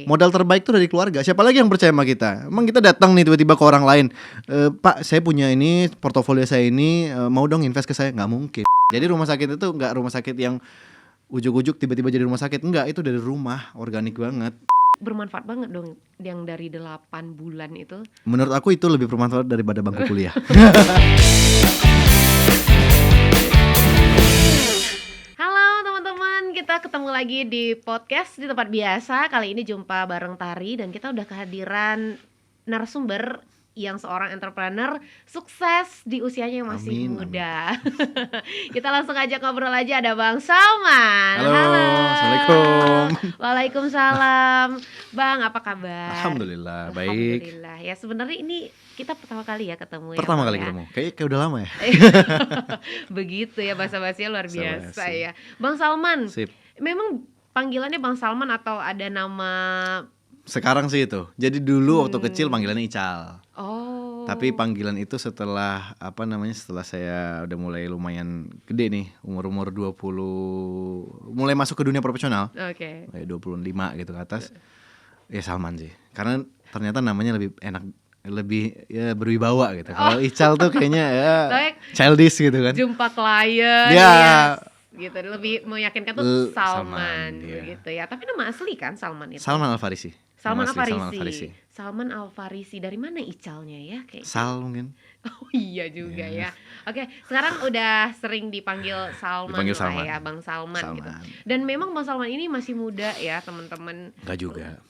Modal terbaik tuh dari keluarga. Siapa lagi yang percaya sama kita? Emang kita datang nih tiba-tiba ke orang lain, Pak, saya punya ini, portofolio saya ini, mau dong invest ke saya? Nggak mungkin. Jadi rumah sakit itu nggak rumah sakit yang ujuk-ujuk tiba-tiba jadi rumah sakit. Enggak, itu dari rumah, organik banget. Bermanfaat banget dong yang dari 8 bulan itu. Menurut aku itu lebih bermanfaat daripada bangku kuliah. Halo teman-teman, kita ketemu lagi di podcast di tempat biasa. Kali ini jumpa bareng Tari dan kita udah kehadiran narasumber yang seorang entrepreneur sukses di usianya yang masih Amin, muda. Kita langsung aja ngobrol aja, ada Bang Salman. Halo, Assalamualaikum. Waalaikumsalam. Bang, apa kabar? Alhamdulillah, baik. Alhamdulillah. Ya sebenarnya ini kita pertama kali ya ketemu. Pertama ya, kali Bang, ketemu, kayak udah lama ya. Begitu ya, basa-basinya luar biasa Basa-basi. ya. Bang Salman, Sip. memang panggilannya Bang Salman atau ada nama? Sekarang sih itu. Jadi dulu waktu kecil panggilannya Ical. Oh. Tapi panggilan itu setelah setelah saya udah mulai lumayan gede nih, umur 20, mulai masuk ke dunia profesional. Oke. Kayak 25 gitu ke atas. Ya Salman sih. Karena ternyata namanya lebih enak, lebih ya berwibawa gitu. Kalau Ical tuh kayaknya ya Soalnya childish gitu kan. jumpa klien Ya. gitu, lebih meyakinkan tuh Salman, Salman iya. gitu ya. Tapi nama asli kan Salman itu? Salman Al-Farisi. Salman Nama asli Al-Farisi. Salman Al-Farisi. Dari mana Icalnya ya kayak? Sal mungkin. Oh iya juga ya. Oke, sekarang udah sering dipanggil Salman, Dipanggil lah Salman. ya, Bang Salman, gitu. Salman. Dan memang Bang Salman ini masih muda ya, teman-teman. Enggak juga.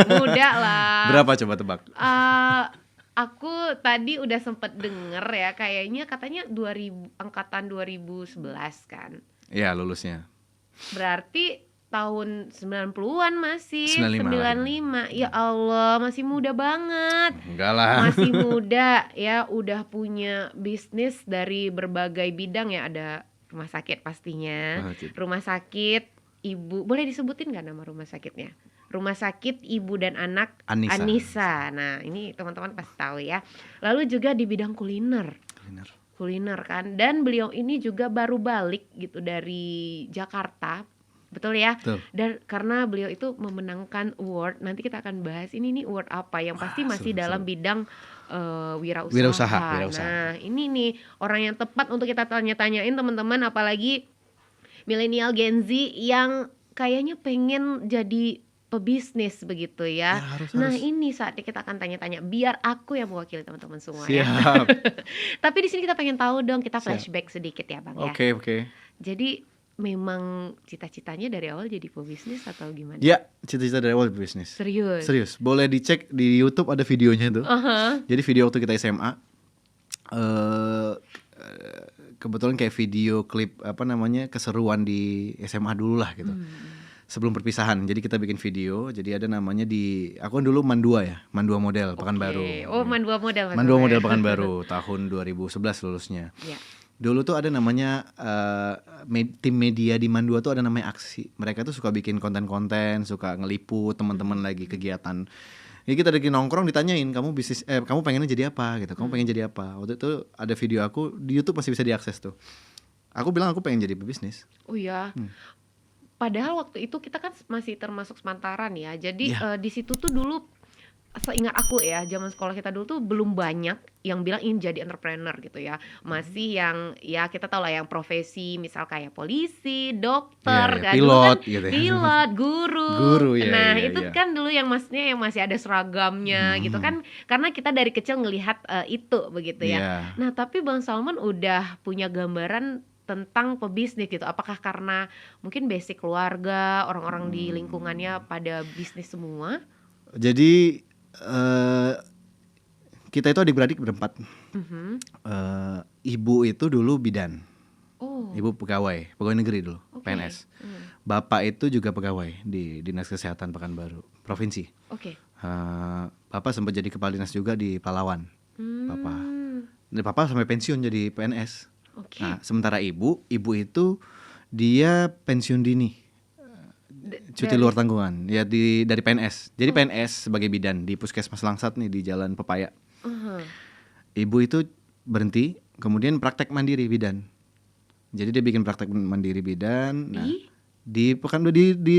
Muda lah. Berapa coba tebak? Aku tadi udah sempet denger ya, kayaknya katanya angkatan 2011 kan. Iya, lulusnya. Berarti tahun 90-an masih 95. Ya Allah, masih muda banget. Enggak lah. Masih muda ya, udah punya bisnis dari berbagai bidang ya. Ada rumah sakit pastinya. Rumah sakit ibu, boleh disebutin gak nama rumah sakitnya? Rumah sakit ibu dan anak Anissa. Nah ini teman-teman pasti tahu ya. Lalu juga di bidang kuliner kan. Dan beliau ini juga baru balik gitu dari Jakarta. Betul ya? Betul. Dan karena beliau itu memenangkan award, nanti kita akan bahas ini nih award apa yang pasti masih dalam bidang wirausaha. Nah ini nih orang yang tepat untuk kita tanya-tanyain teman-teman, apalagi milenial Gen Z yang kayaknya pengen jadi pebisnis begitu ya. Nah ini saatnya kita akan tanya-tanya biar aku yang mewakili teman-teman semua. Siap. Ya. Tapi di sini kita pengen tahu dong, kita flashback sedikit ya Bang. Oke. Jadi memang cita-citanya dari awal jadi pebisnis atau gimana? Ya, cita-cita dari awal bisnis. Serius. Boleh dicek di YouTube, ada videonya tuh. Jadi video waktu kita SMA. Kebetulan kayak video klip keseruan di SMA dulu lah gitu. Sebelum perpisahan. Jadi kita bikin video. Jadi ada namanya aku kan dulu Mandua model Pekanbaru. Oh, Mandua model. Mandua model Pekanbaru tahun 2011 lulusnya. Ya. Dulu tuh ada namanya tim media di Mandua tuh ada namanya Aksi. Mereka tuh suka bikin konten-konten, suka ngeliput teman-teman lagi kegiatan. Ya kita lagi nongkrong ditanyain, kamu pengennya jadi apa gitu. Kamu pengen jadi apa? Waktu itu ada video aku di YouTube, masih bisa diakses tuh. Aku bilang aku pengen jadi pebisnis. Oh iya. Padahal waktu itu kita kan masih termasuk sepantaran ya. Jadi di situ tuh dulu seingat aku ya, zaman sekolah kita dulu tuh belum banyak yang bilang ingin jadi entrepreneur gitu ya. Masih yang ya kita tahu lah yang profesi misal kayak polisi, dokter, kan pilot, kan, gitu ya. Pilot, guru. Ya, itu kan dulu yang maksudnya yang masih ada seragamnya gitu kan, karena kita dari kecil ngelihat itu begitu ya. Nah, tapi Bang Salman udah punya gambaran tentang pebisnis gitu. Apakah karena mungkin basic keluarga, orang-orang di lingkungannya pada bisnis semua? Jadi kita itu adik-beradik berempat. Ibu itu dulu bidan. Ibu pegawai negeri dulu, PNS. Bapak itu juga pegawai di Dinas Kesehatan Pekanbaru Provinsi. Bapak sempat jadi kepala dinas juga di Palawan. Bapak sampai pensiun jadi PNS. Nah, sementara ibu itu dia pensiun dini. Cuti luar tanggungan ya dari PNS. Jadi PNS sebagai bidan di Puskesmas Langsat nih di Jalan Pepaya. Ibu itu berhenti, kemudian praktek mandiri bidan. Jadi dia bikin praktek mandiri bidan. Nah, di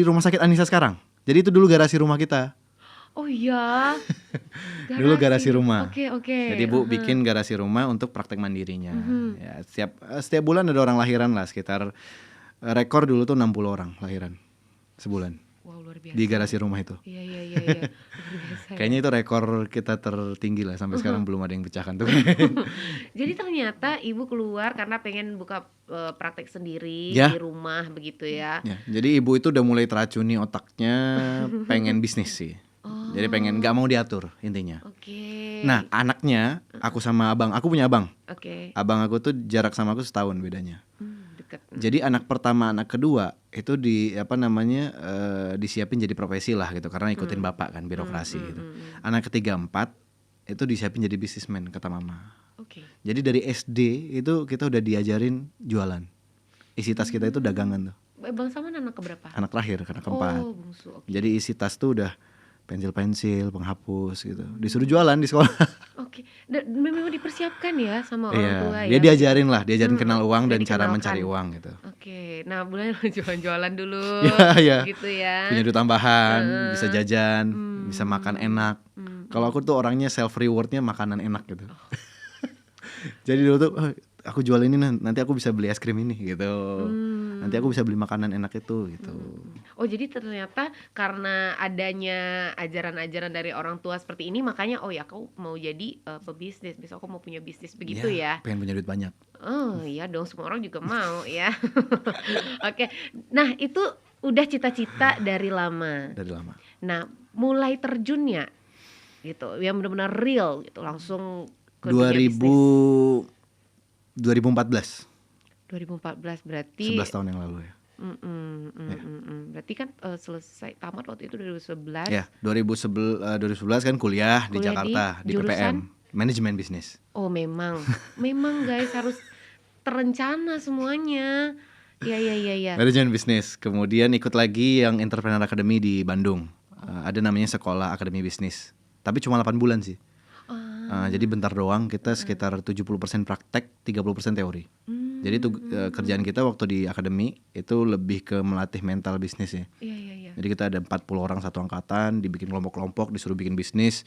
Rumah Sakit Anissa sekarang. Jadi itu dulu garasi rumah kita. Oh iya. Dulu garasi rumah. Oke. Jadi ibu bikin garasi rumah untuk praktek mandirinya. Ya, setiap bulan ada orang lahiran lah, sekitar rekor dulu tuh 60 orang lahiran sebulan. Wow, luar biasa. Di garasi rumah itu. Iya. Luar biasa. Kayaknya itu rekor kita tertinggi lah, sampai sekarang belum ada yang pecahkan tuh. Jadi ternyata ibu keluar karena pengen buka praktek sendiri Ya. di rumah begitu ya. Ya, jadi ibu itu udah mulai teracuni otaknya, pengen bisnis sih. Jadi pengen, nggak mau diatur intinya. Oke. Nah, anaknya, aku sama abang, aku punya abang. Oke. Abang aku tuh jarak sama aku setahun bedanya. Deket. Jadi anak pertama, anak kedua itu disiapin jadi profesi lah gitu, karena ikutin bapak kan, birokrasi gitu. Anak ketiga, 4 itu disiapin jadi bisnismen kata mama. Oke. Jadi dari SD itu kita udah diajarin jualan. Isi tas kita itu dagangan tuh. Bang Salman anak keberapa? Anak terakhir, anak keempat. Oh, bungsu. Oke. Jadi isi tas tuh udah pensil-pensil, penghapus gitu. Disuruh jualan di sekolah. Oke. Memang dipersiapkan ya sama orang tua ya. Dia diajarin kenal uang dan cara mencari uang gitu. Oke. Nah, mulai jualan-jualan dulu. Iya. Gitu ya. Punya duit tambahan, bisa jajan, bisa makan enak. Kalau aku tuh orangnya self rewardnya makanan enak gitu. Jadi dulu tuh aku jual ini, nanti aku bisa beli es krim ini gitu. Nanti aku bisa beli makanan enak itu gitu. Oh, jadi ternyata karena adanya ajaran-ajaran dari orang tua seperti ini, makanya aku mau jadi pebisnis, besok aku mau punya bisnis begitu ya. Pengen punya duit banyak. Oh iya dong, semua orang juga mau ya. Oke. Nah, itu udah cita-cita dari lama. Nah, mulai terjunnya gitu, yang benar-benar real gitu, langsung ke dunia bisnis. 2014 berarti 11 tahun yang lalu ya. Berarti kan selesai tamat waktu itu 2011. Ya, 2011 kan kuliah di Jakarta di PPM, manajemen bisnis. Oh, memang guys harus terencana semuanya. Iya. Manajemen bisnis. Kemudian ikut lagi yang Entrepreneur Academy di Bandung. Ada namanya Sekolah Akademi Bisnis. Tapi cuma 8 bulan sih. Jadi bentar doang, kita sekitar 70% praktek, 30% teori. Jadi itu kerjaan kita waktu di akademi itu lebih ke melatih mental bisnis ya. Iya. Jadi kita ada 40 orang satu angkatan, dibikin kelompok-kelompok, disuruh bikin bisnis.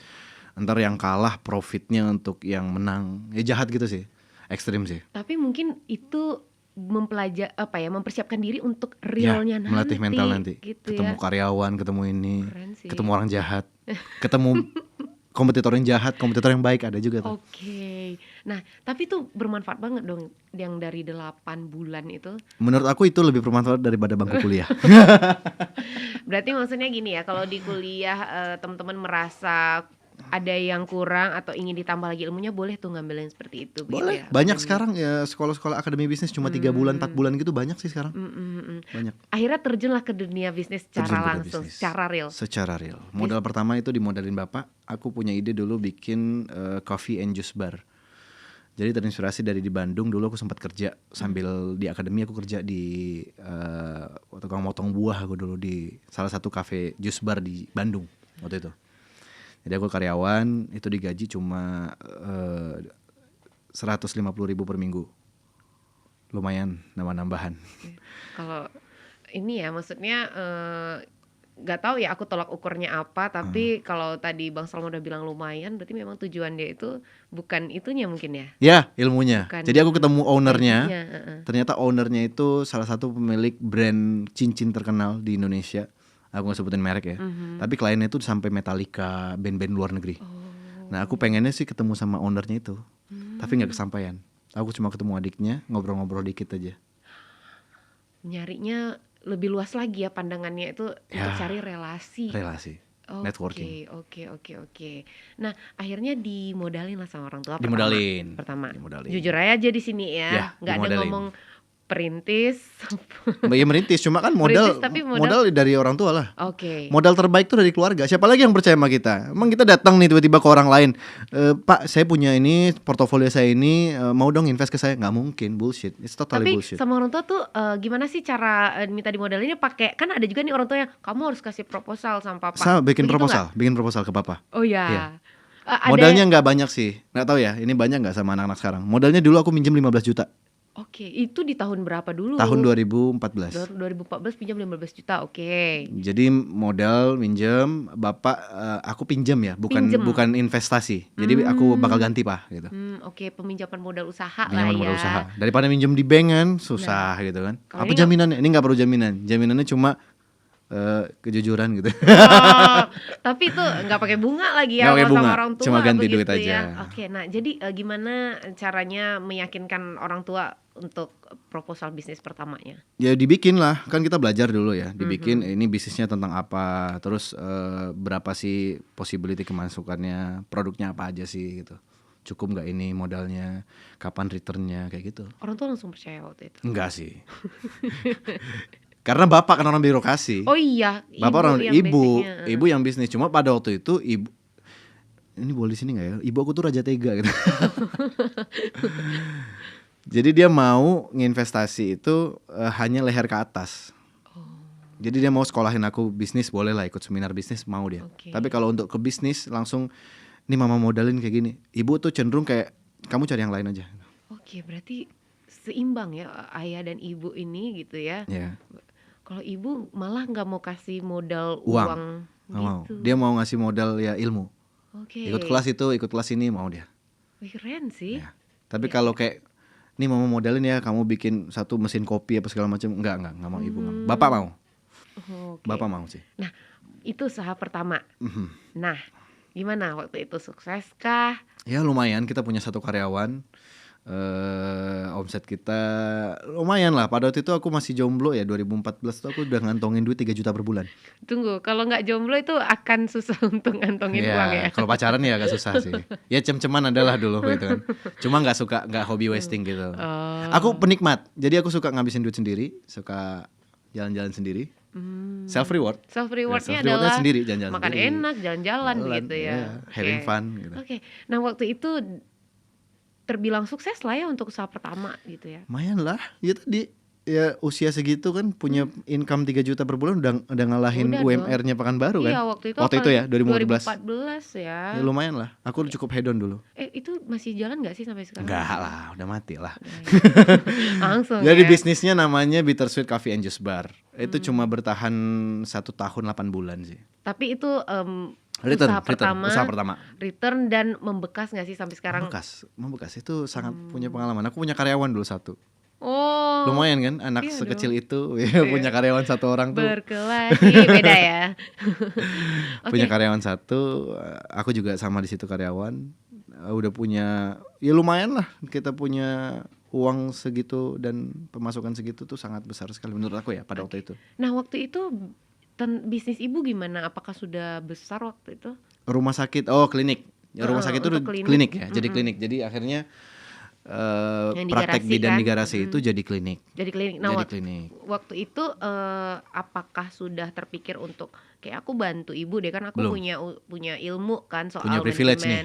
Entar yang kalah profitnya untuk yang menang. Ya jahat gitu sih, ekstrim sih. Tapi mungkin itu mempersiapkan diri untuk realnya nanti. Melatih mental nanti. Gitu ketemu karyawan, ketemu ini, ketemu orang jahat, ketemu kompetitor yang jahat, kompetitor yang baik ada juga tuh. Oke. Nah, tapi itu bermanfaat banget dong yang dari 8 bulan itu. Menurut aku itu lebih bermanfaat daripada bangku kuliah. Berarti maksudnya gini ya, kalau di kuliah teman-teman merasa ada yang kurang atau ingin ditambah lagi ilmunya, boleh tuh ngambil yang seperti itu. Boleh, gitu ya? banyak sekarang ya sekolah-sekolah akademi bisnis cuma 3 bulan, 4 bulan gitu, banyak sih sekarang. Banyak. Akhirnya terjunlah ke dunia bisnis secara langsung, secara real. Secara real. Modal pertama itu dimodalin bapak. Aku punya ide dulu bikin coffee and juice bar. Jadi terinspirasi dari di Bandung, dulu aku sempat kerja sambil di akademi, aku kerja di tukang motong buah aku dulu di salah satu cafe juice bar di Bandung waktu itu. Jadi aku karyawan, itu digaji cuma 150.000 per minggu. Lumayan nambah-nambahan. Kalau ini ya maksudnya gak tahu ya aku tolak ukurnya apa, tapi kalau tadi Bang Salman udah bilang lumayan, berarti memang tujuan dia itu bukan itunya mungkin ya? Ya, ilmunya. Jadi aku ketemu ownernya. Ternyata ownernya itu salah satu pemilik brand cincin terkenal di Indonesia. Aku gak sebutin merek ya. Tapi kliennya itu sampai Metallica, band-band luar negeri. Nah, aku pengennya sih ketemu sama ownernya itu. Tapi gak kesampaian. Aku cuma ketemu adiknya, ngobrol-ngobrol dikit aja. Nyarinya lebih luas lagi ya pandangannya itu untuk cari relasi. Networking. Oke. Nah, akhirnya dimodalin lah sama orang tua. Pertama. Jujur aja di sini ya. Nggak ada ngomong perintis. Ya merintis, cuma kan modal dari orang tua lah. Oke. Modal terbaik tuh dari keluarga. Siapa lagi yang percaya sama kita? Emang kita datang nih tiba-tiba ke orang lain, Pak, saya punya ini, portofolio saya ini, mau dong invest ke saya? Nggak mungkin, bullshit. It's totally bullshit. Tapi sama orang tua tuh gimana sih cara minta dimodalinnya? Pakai, kan ada juga nih orang tua yang kamu harus kasih proposal sama papa. Bikin proposal ke papa. Oh ya. Modalnya nggak banyak sih, nggak tahu ya. Ini banyak nggak sama anak-anak sekarang? Modalnya dulu aku minjem 15 juta. Oke, itu di tahun berapa dulu? Tahun 2014. 2014 pinjam 15 juta, oke. Jadi modal minjem, bapak aku pinjam ya, bukan investasi. Jadi aku bakal ganti Pak gitu. Oke, peminjaman modal usaha Pinjaman lah ya. modal usaha. Daripada minjem di bank kan susah gitu kan. Apa jaminannya? Ini nggak perlu jaminan. Jaminannya cuma kejujuran gitu. Oh, tapi itu nggak pakai bunga lagi ya Nggak pakai bunga, sama orang tua, cuma ganti begitu duit aja. ya. Oke, nah jadi gimana caranya meyakinkan orang tua untuk proposal bisnis pertamanya? Ya dibikin lah, kan kita belajar dulu ya. Dibikin ini bisnisnya tentang apa, terus berapa sih possibility kemasukannya, produknya apa aja sih gitu. Cukup nggak ini modalnya, kapan returnnya, kayak gitu. Orang tua langsung percaya waktu itu? Enggak sih. Karena bapak kan orang birokrasi. Oh iya, bapak orang ibu yang bisnis. Cuma pada waktu itu ibu, ini boleh di sini nggak ya? Ibu aku tuh raja tega gitu. Jadi dia mau nginvestasi itu hanya leher ke atas. Jadi dia mau sekolahin aku bisnis, boleh lah ikut seminar bisnis, mau dia. Tapi kalau untuk ke bisnis langsung, ini mama modalin kayak gini. Ibu tuh cenderung kayak kamu cari yang lain aja. Oke, berarti seimbang ya ayah dan ibu ini gitu ya. Yeah. Kalau ibu malah nggak mau kasih modal uang gitu. Mau. Dia mau ngasih modal ya ilmu. Ikut kelas itu, ikut kelas ini mau dia. Wih, keren sih. Ya. Tapi kalau kayak ini mama modalin ya, kamu bikin satu mesin kopi apa segala macam, enggak mau ibu. Bapak mau. Bapak mau sih. Nah, itu usaha pertama. Nah, gimana waktu itu, sukses kah? Ya lumayan, kita punya 1 karyawan. Omset kita lumayan lah. Pada waktu itu aku masih jomblo ya, 2014 tuh aku udah ngantongin duit 3 juta per bulan. Tunggu, kalau nggak jomblo itu akan susah untuk ngantongin uang ya? Kalau pacaran ya agak susah sih. Ya cem-ceman adalah dulu gitu kan. Cuma nggak hobi wasting gitu. Aku penikmat, jadi aku suka ngabisin duit sendiri, suka jalan-jalan sendiri. Self rewardnya adalah sendiri, jalan-jalan makan sendiri. enak, jalan-jalan gitu ya. Having fun gitu. Nah waktu itu terbilang sukses lah ya untuk usaha pertama gitu ya. Lumayan lah, ya tadi ya usia segitu kan punya income 3 juta per bulan udah ngalahin UMR-nya Pekanbaru kan. Iya, waktu itu ya 2014 ya. Ya lumayan lah, aku cukup hedon dulu. Itu masih jalan gak sih sampai sekarang? Enggak lah, udah mati lah. Langsung Jadi ya. bisnisnya namanya Bittersweet Coffee and Juice Bar. Itu cuma bertahan 1 tahun 8 bulan sih. Tapi itu usaha pertama. Return dan membekas gak sih sampai sekarang? Membekas itu sangat punya pengalaman. Aku punya karyawan dulu 1. Oh, lumayan kan, anak sekecil itu punya karyawan 1 orang tuh. Berkelahi, beda ya. Punya karyawan 1, aku juga sama di situ karyawan. Udah punya, ya lumayan lah, kita punya uang segitu dan pemasukan segitu tuh sangat besar sekali menurut aku ya pada waktu itu. Nah waktu itu bisnis ibu gimana? Apakah sudah besar waktu itu? Rumah sakit, klinik. Ya, rumah sakit itu klinik ya, jadi klinik. Jadi akhirnya praktek bidan di garasi itu jadi klinik. Nah, waktu itu apakah sudah terpikir untuk kayak aku bantu ibu deh, kan aku punya ilmu kan soal punya privilege nih.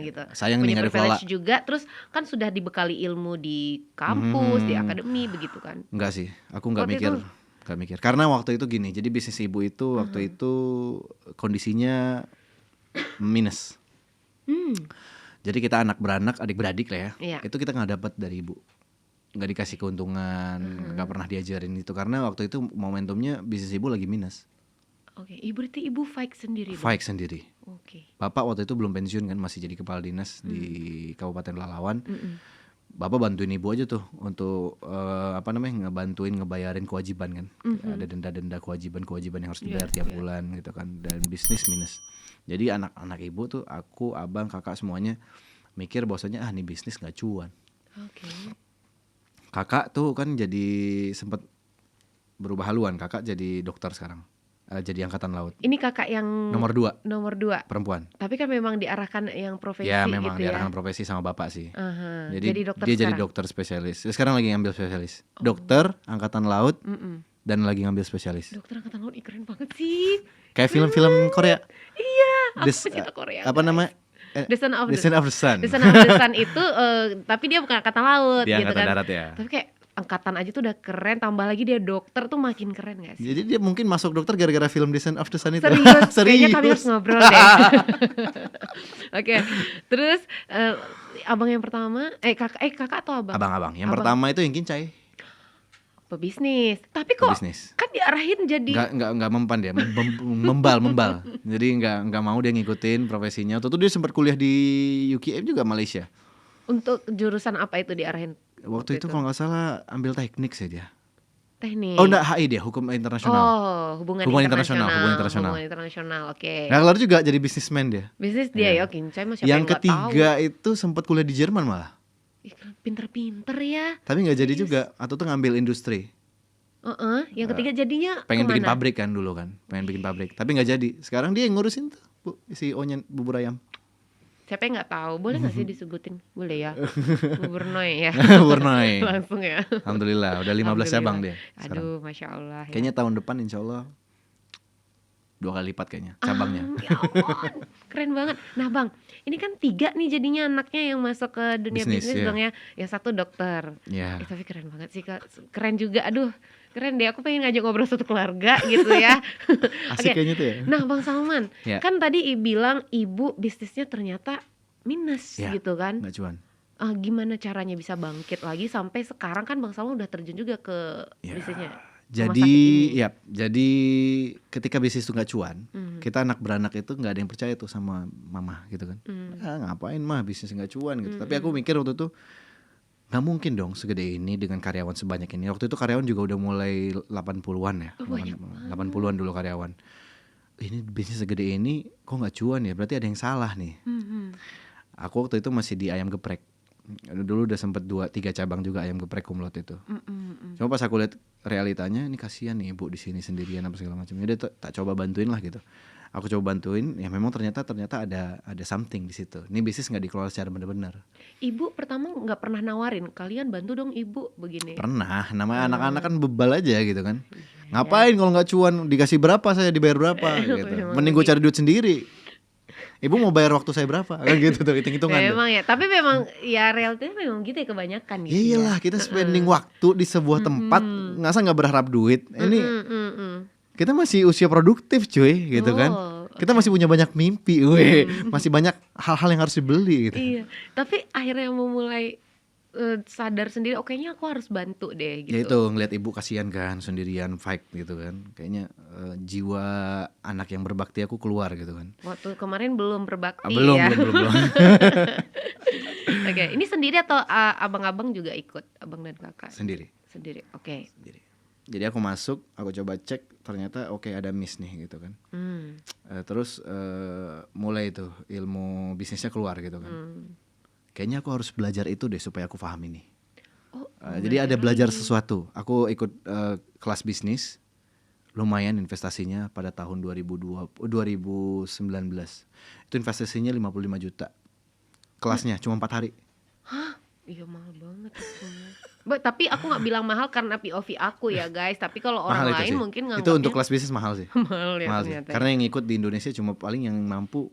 Gitu. Sayang punya nih privilege juga, terus kan sudah dibekali ilmu di kampus, di akademi begitu kan. Enggak sih, aku nggak mikir. Karena waktu itu gini, jadi bisnis ibu itu waktu itu kondisinya minus. Jadi kita anak beranak, adik-beradik lah ya. Itu kita nggak dapat dari ibu, nggak dikasih keuntungan, nggak pernah diajarin itu karena waktu itu momentumnya bisnis ibu lagi minus. Berarti ibu fight sendiri. Bapak waktu itu belum pensiun kan, masih jadi kepala dinas di Kabupaten Pelalawan. Bapak bantuin ibu aja tuh untuk ngebantuin ngebayarin kewajiban kan. Ada denda-denda kewajiban yang harus dibayar tiap bulan gitu kan, dan bisnis minus. Jadi anak-anak ibu tuh, aku, abang, kakak semuanya mikir bahwasanya ini bisnis nggak cuan. Kakak tuh kan jadi sempet berubah haluan, kakak jadi dokter sekarang, jadi angkatan laut. Ini kakak yang nomor 2 perempuan. Tapi kan memang diarahkan yang profesi gitu ya. Memang diarahkan profesi sama bapak sih. Jadi dokter dia jadi dokter spesialis. Sekarang lagi ngambil spesialis. Dokter angkatan laut dan lagi ngambil spesialis. Dokter angkatan laut keren banget sih. Kayak film-film Korea. Iya, aku pecinta Korea. Apa namanya? The Son of the Sun. The Son of the Sun itu tapi dia bukan angkatan laut dia gitu angkatan kan. darat ya. Tapi kayak angkatan aja tuh udah keren, tambah lagi dia dokter tuh makin keren gak sih? Jadi dia mungkin masuk dokter gara-gara film Descent of the Sun itu. Serius? Kayaknya kami harus ngobrol deh. Oke, terus abang yang pertama, kakak atau abang? Abang. Yang pertama itu yang kincai. Pebisnis. Tapi kok Pebisnis. Kan diarahin jadi Nggak mempan dia, membal. Jadi nggak mau dia ngikutin profesinya. Waktu itu dia sempat kuliah di UKM juga Malaysia. Untuk jurusan apa itu diarahin? Waktu itu kalau nggak salah ambil teknik sih dia. Teknik. Oh enggak, HI dia, hukum internasional. Hubungan internasional. Oke. Nah, keluar juga jadi bisnismen dia. Bisnis dia ya, kincai mah siapa yang nggak tahu. ketiga itu sempat kuliah di Jerman malah. Pinter-pinter ya. Tapi nggak jadi juga, atau tuh ngambil industri. Yang ketiga jadinya pengen kemana? bikin pabrik kan dulu kan, pengen bikin pabrik, tapi nggak jadi. Sekarang dia yang ngurusin tuh, Bu, CEO-nya bubur ayam. Siapa yang nggak tahu? Boleh nggak sih disebutin? Boleh ya. Bubur Noi ya. Bubur Noi. Langsung ya. Alhamdulillah, udah 15 cabang dia. Sekarang. Aduh, masya Allah. Ya. Kayaknya tahun depan insya Allah 2 kali lipat kayaknya cabangnya. Ya ampun, keren banget. Nah bang, ini kan 3 nih jadinya anaknya yang masuk ke dunia bisnis bang ya. Yang 1 dokter. Tapi keren banget sih Kak. Keren juga, aduh. Keren deh, aku pengen ngajak ngobrol satu keluarga gitu ya. Asik kayaknya tuh ya. Nah Bang Salman, kan tadi bilang ibu bisnisnya ternyata minus gitu kan. Nggak cuan. Gimana caranya bisa bangkit lagi sampai sekarang kan Bang Salman udah terjun juga ke bisnisnya. Jadi ketika bisnis itu nggak cuan, kita anak beranak itu nggak ada yang percaya tuh sama mama gitu kan. Ngapain mah bisnis nggak cuan gitu. Tapi aku mikir waktu itu nggak mungkin dong segede ini dengan karyawan sebanyak ini. Waktu itu karyawan juga udah mulai 80-an ya. 80-an dulu karyawan. Ini bisnis segede ini kok nggak cuan ya? Berarti ada yang salah nih. Aku waktu itu masih di ayam geprek. Dulu udah sempet 2-3 cabang juga ayam geprek kumlot itu. Cuma pas aku lihat realitanya, ini kasihan nih ibu di sini sendirian apa segala macam. Jadi tak coba bantuin lah gitu. Aku coba bantuin, ya memang ternyata ada something di situ. Ini bisnis nggak dikelola secara benar-benar. Ibu pertama nggak pernah nawarin, kalian bantu dong ibu begini. Pernah, namanya anak-anak kan bebal aja gitu kan. Ngapain kalau nggak cuan, dikasih berapa saya dibayar berapa gitu. Mending gue cari duit sendiri. Ibu mau bayar waktu saya berapa? Kan gitu tuh hitung-hitungan. Memang ya, tapi memang ya realitanya memang gitu ya kebanyakan gitu. Iyalah, kita spending waktu di sebuah tempat, ngasa nggak berharap duit. Ini kita masih usia produktif cuy gitu kan. Kita masih punya banyak mimpi, masih banyak hal-hal yang harus dibeli gitu. Iya, tapi akhirnya memulai sadar sendiri, kayaknya aku harus bantu deh gitu. Ya itu ngeliat ibu kasihan kan sendirian fight gitu kan. Kayaknya jiwa anak yang berbakti aku keluar gitu kan. Waktu kemarin belum berbakti belum, ya. Belum. Oke, ini sendiri atau abang-abang juga ikut, abang dan kakak? Sendiri. Oke. Sendiri. Jadi aku masuk, aku coba cek, ternyata ada miss nih gitu kan. Terus mulai tuh ilmu bisnisnya keluar gitu kan. Kayaknya aku harus belajar itu deh supaya aku paham ini. Jadi ada belajar sesuatu. Aku ikut kelas bisnis, lumayan investasinya pada tahun 2019. Itu investasinya 55 juta. Kelasnya cuma 4 hari. Hah? Iya mahal banget itu. Tapi aku nggak bilang mahal karena POV aku ya guys. Tapi kalau orang lain mungkin nganggapnya itu untuk kelas bisnis mahal sih. mahal ya ternyata. Karena yang ikut di Indonesia cuma paling yang mampu.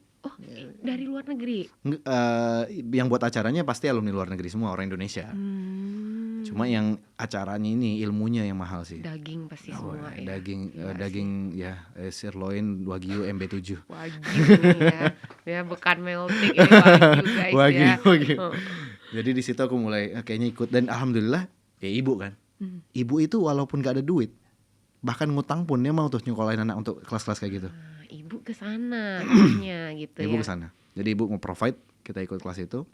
Dari luar negeri? Yang buat acaranya pasti alumni luar negeri semua, orang Indonesia. Cuma yang acaranya ini ilmunya yang mahal sih. Daging pasti semua ya. Daging ya, sirloin Wagyu MB7. Wagyu ya. Ya bukan melting ini Wagyu guys. Wagyu. Jadi di situ aku mulai kayaknya ikut, dan alhamdulillah ya ibu kan. Ibu itu walaupun gak ada duit, bahkan ngutang pun dia mau tuh nyekolahin anak untuk kelas-kelas kayak gitu. Ibu kesana akhirnya gitu ibu ya. Kesana. Jadi ibu mau provide, kita ikut kelas itu.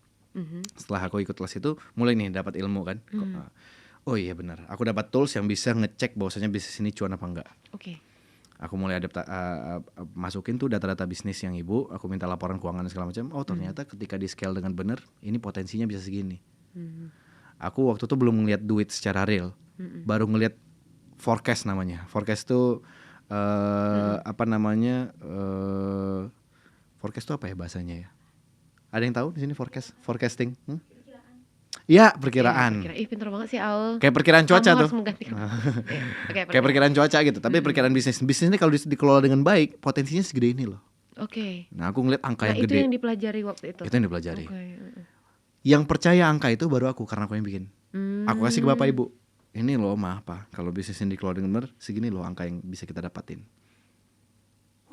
Setelah aku ikut kelas itu, mulai nih dapat ilmu kan. Oh iya benar, aku dapat tools yang bisa ngecek bahwasanya bisnis ini cuan apa enggak. Aku mulai masukin tuh data-data bisnis yang ibu, aku minta laporan keuangan segala macam. Oh ternyata ketika di scale dengan benar, ini potensinya bisa segini. Aku waktu itu belum ngeliat duit secara real, baru ngeliat forecast namanya. Forecast tuh forecast tuh apa ya bahasanya ya? Ada yang tahu di sini forecasting? Iya, perkiraan. Pintar banget sih Aul. Kayak perkiraan cuaca tuh. Kayak perkiraan cuaca gitu. Tapi perkiraan bisnis ini kalau dikelola dengan baik, potensinya segede ini loh. Nah, aku ngeliat angka yang gede. Itu yang dipelajari waktu itu. Itu yang dipelajari. Yang percaya angka itu baru aku, karena aku yang bikin. Aku kasih ke bapak ibu. ini loh mah apa, kalau bisnis ini dikelola dengan benar, segini loh angka yang bisa kita dapatin.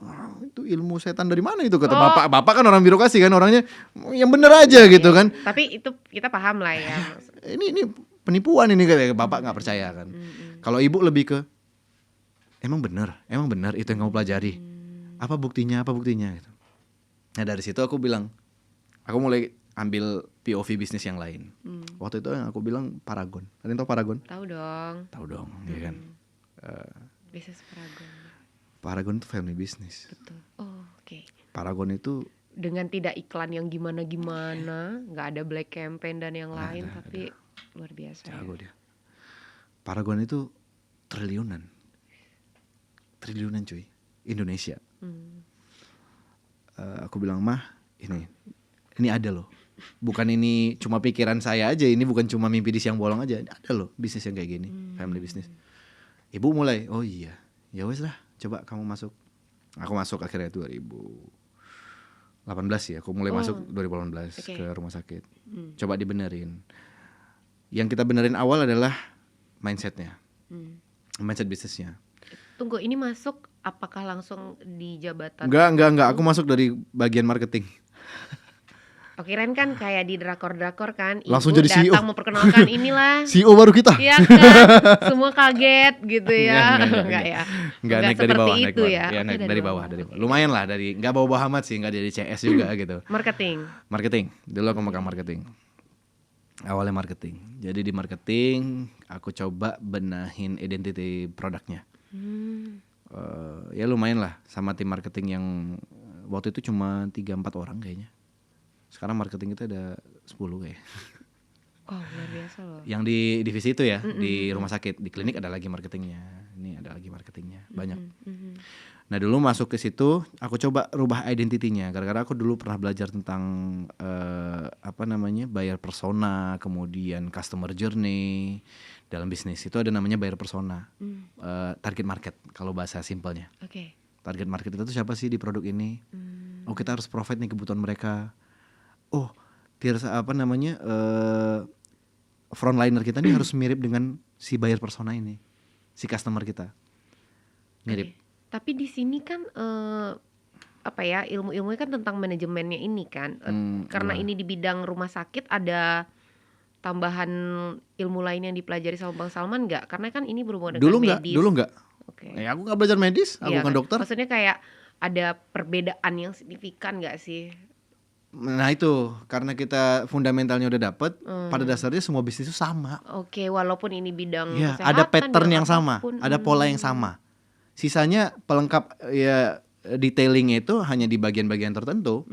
Wah, itu ilmu setan dari mana itu, kata bapak kan orang birokrasi kan, orangnya yang bener aja gitu kan. Tapi itu kita paham lah ya. Ini penipuan ini, kayak bapak nggak percaya kan. Kalau ibu lebih ke emang bener itu yang kamu pelajari. Apa buktinya gitu. Nah dari situ aku bilang, aku mulai ambil POV bisnis yang lain. Waktu itu yang aku bilang Paragon. Kalian tahu Paragon? Tahu dong, ya kan. Bisnis Paragon itu family business. Betul. Oke. Paragon itu dengan tidak iklan yang gimana, nggak ada black campaign dan yang lain, tapi luar biasa. Jago dia. Paragon itu triliunan cuy, Indonesia. Aku bilang mah, ini ada loh. Bukan ini cuma pikiran saya aja, ini bukan cuma mimpi di siang bolong aja. Ada loh bisnis yang kayak gini, family business. Ibu mulai, oh iya, ya wes lah, coba kamu masuk. Aku masuk akhirnya 2018 ya, aku mulai masuk 2018 ke rumah sakit. Coba dibenerin. Yang kita benerin awal adalah mindsetnya, mindset bisnisnya. Tunggu, ini masuk apakah langsung di jabatan? Enggak, aku masuk dari bagian marketing. Kirain kan kayak di drakor kan, langsung jadi CEO, datang memperkenalkan inilah CEO baru kita. Iya kan, semua kaget gitu ya. Enggak naik dari bawah, naik ya. Naik dari bawah. Lumayan lah, dari enggak bawa-bawa amat sih, enggak dari CS juga gitu. Marketing. Dulu aku megang marketing. Awalnya marketing. Jadi di marketing aku coba benahin identity produknya. Ya lumayan lah sama tim marketing yang waktu itu cuma 3-4 orang kayaknya. Sekarang marketing kita ada 10 kayak. Luar biasa loh. Yang di divisi itu ya, di rumah sakit, di klinik ada lagi marketingnya. Ini ada lagi marketingnya, banyak. Nah dulu masuk ke situ, aku coba rubah identitinya. Gara-gara aku dulu pernah belajar tentang buyer persona, kemudian customer journey. Dalam bisnis itu ada namanya buyer persona, target market kalau bahasa simpelnya. Target market itu siapa sih di produk ini? Oh kita harus provide nih kebutuhan mereka. Oh, frontliner kita nih harus mirip dengan si buyer persona ini, si customer kita. Mirip. Tapi di sini kan ilmu-ilmunya kan tentang manajemennya ini kan. Karena ini di bidang rumah sakit, ada tambahan ilmu lain yang dipelajari sama Bang Salman nggak? Karena kan ini berhubungan dengan medis. Dulu nggak. Aku nggak belajar medis, aku kan dokter. Maksudnya kayak ada perbedaan yang signifikan nggak sih? Nah itu karena kita fundamentalnya udah dapet, pada dasarnya semua bisnis itu sama. Walaupun ini bidang kesehatan, ada pattern yang sama, ada pola yang sama. Sisanya pelengkap ya, detailingnya itu hanya di bagian-bagian tertentu.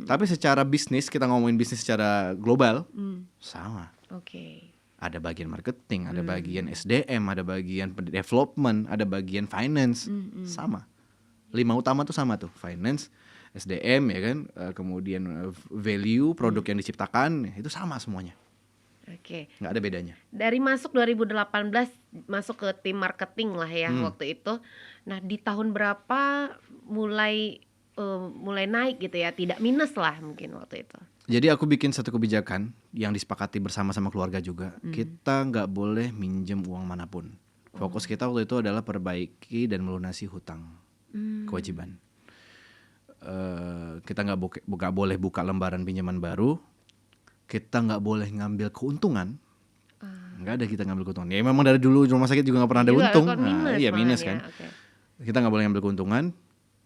Tapi secara bisnis, kita ngomongin bisnis secara global, sama. Ada bagian marketing, ada bagian SDM, ada bagian development, ada bagian finance, sama. 5 utama tuh sama tuh, finance, SDM ya kan, kemudian value produk yang diciptakan itu sama semuanya. Nggak ada bedanya. Dari masuk 2018 masuk ke tim marketing lah ya waktu itu. Nah di tahun berapa mulai naik gitu ya, tidak minus lah mungkin waktu itu. Jadi aku bikin satu kebijakan yang disepakati bersama-sama keluarga juga. Kita nggak boleh minjem uang manapun. Fokus kita waktu itu adalah perbaiki dan melunasi hutang kewajiban. Kita nggak boleh buka lembaran pinjaman baru, kita nggak boleh ngambil keuntungan, nggak ada kita ngambil keuntungan. Ya memang dari dulu rumah sakit juga nggak pernah ada untung, minus kan. Kita nggak boleh ngambil keuntungan.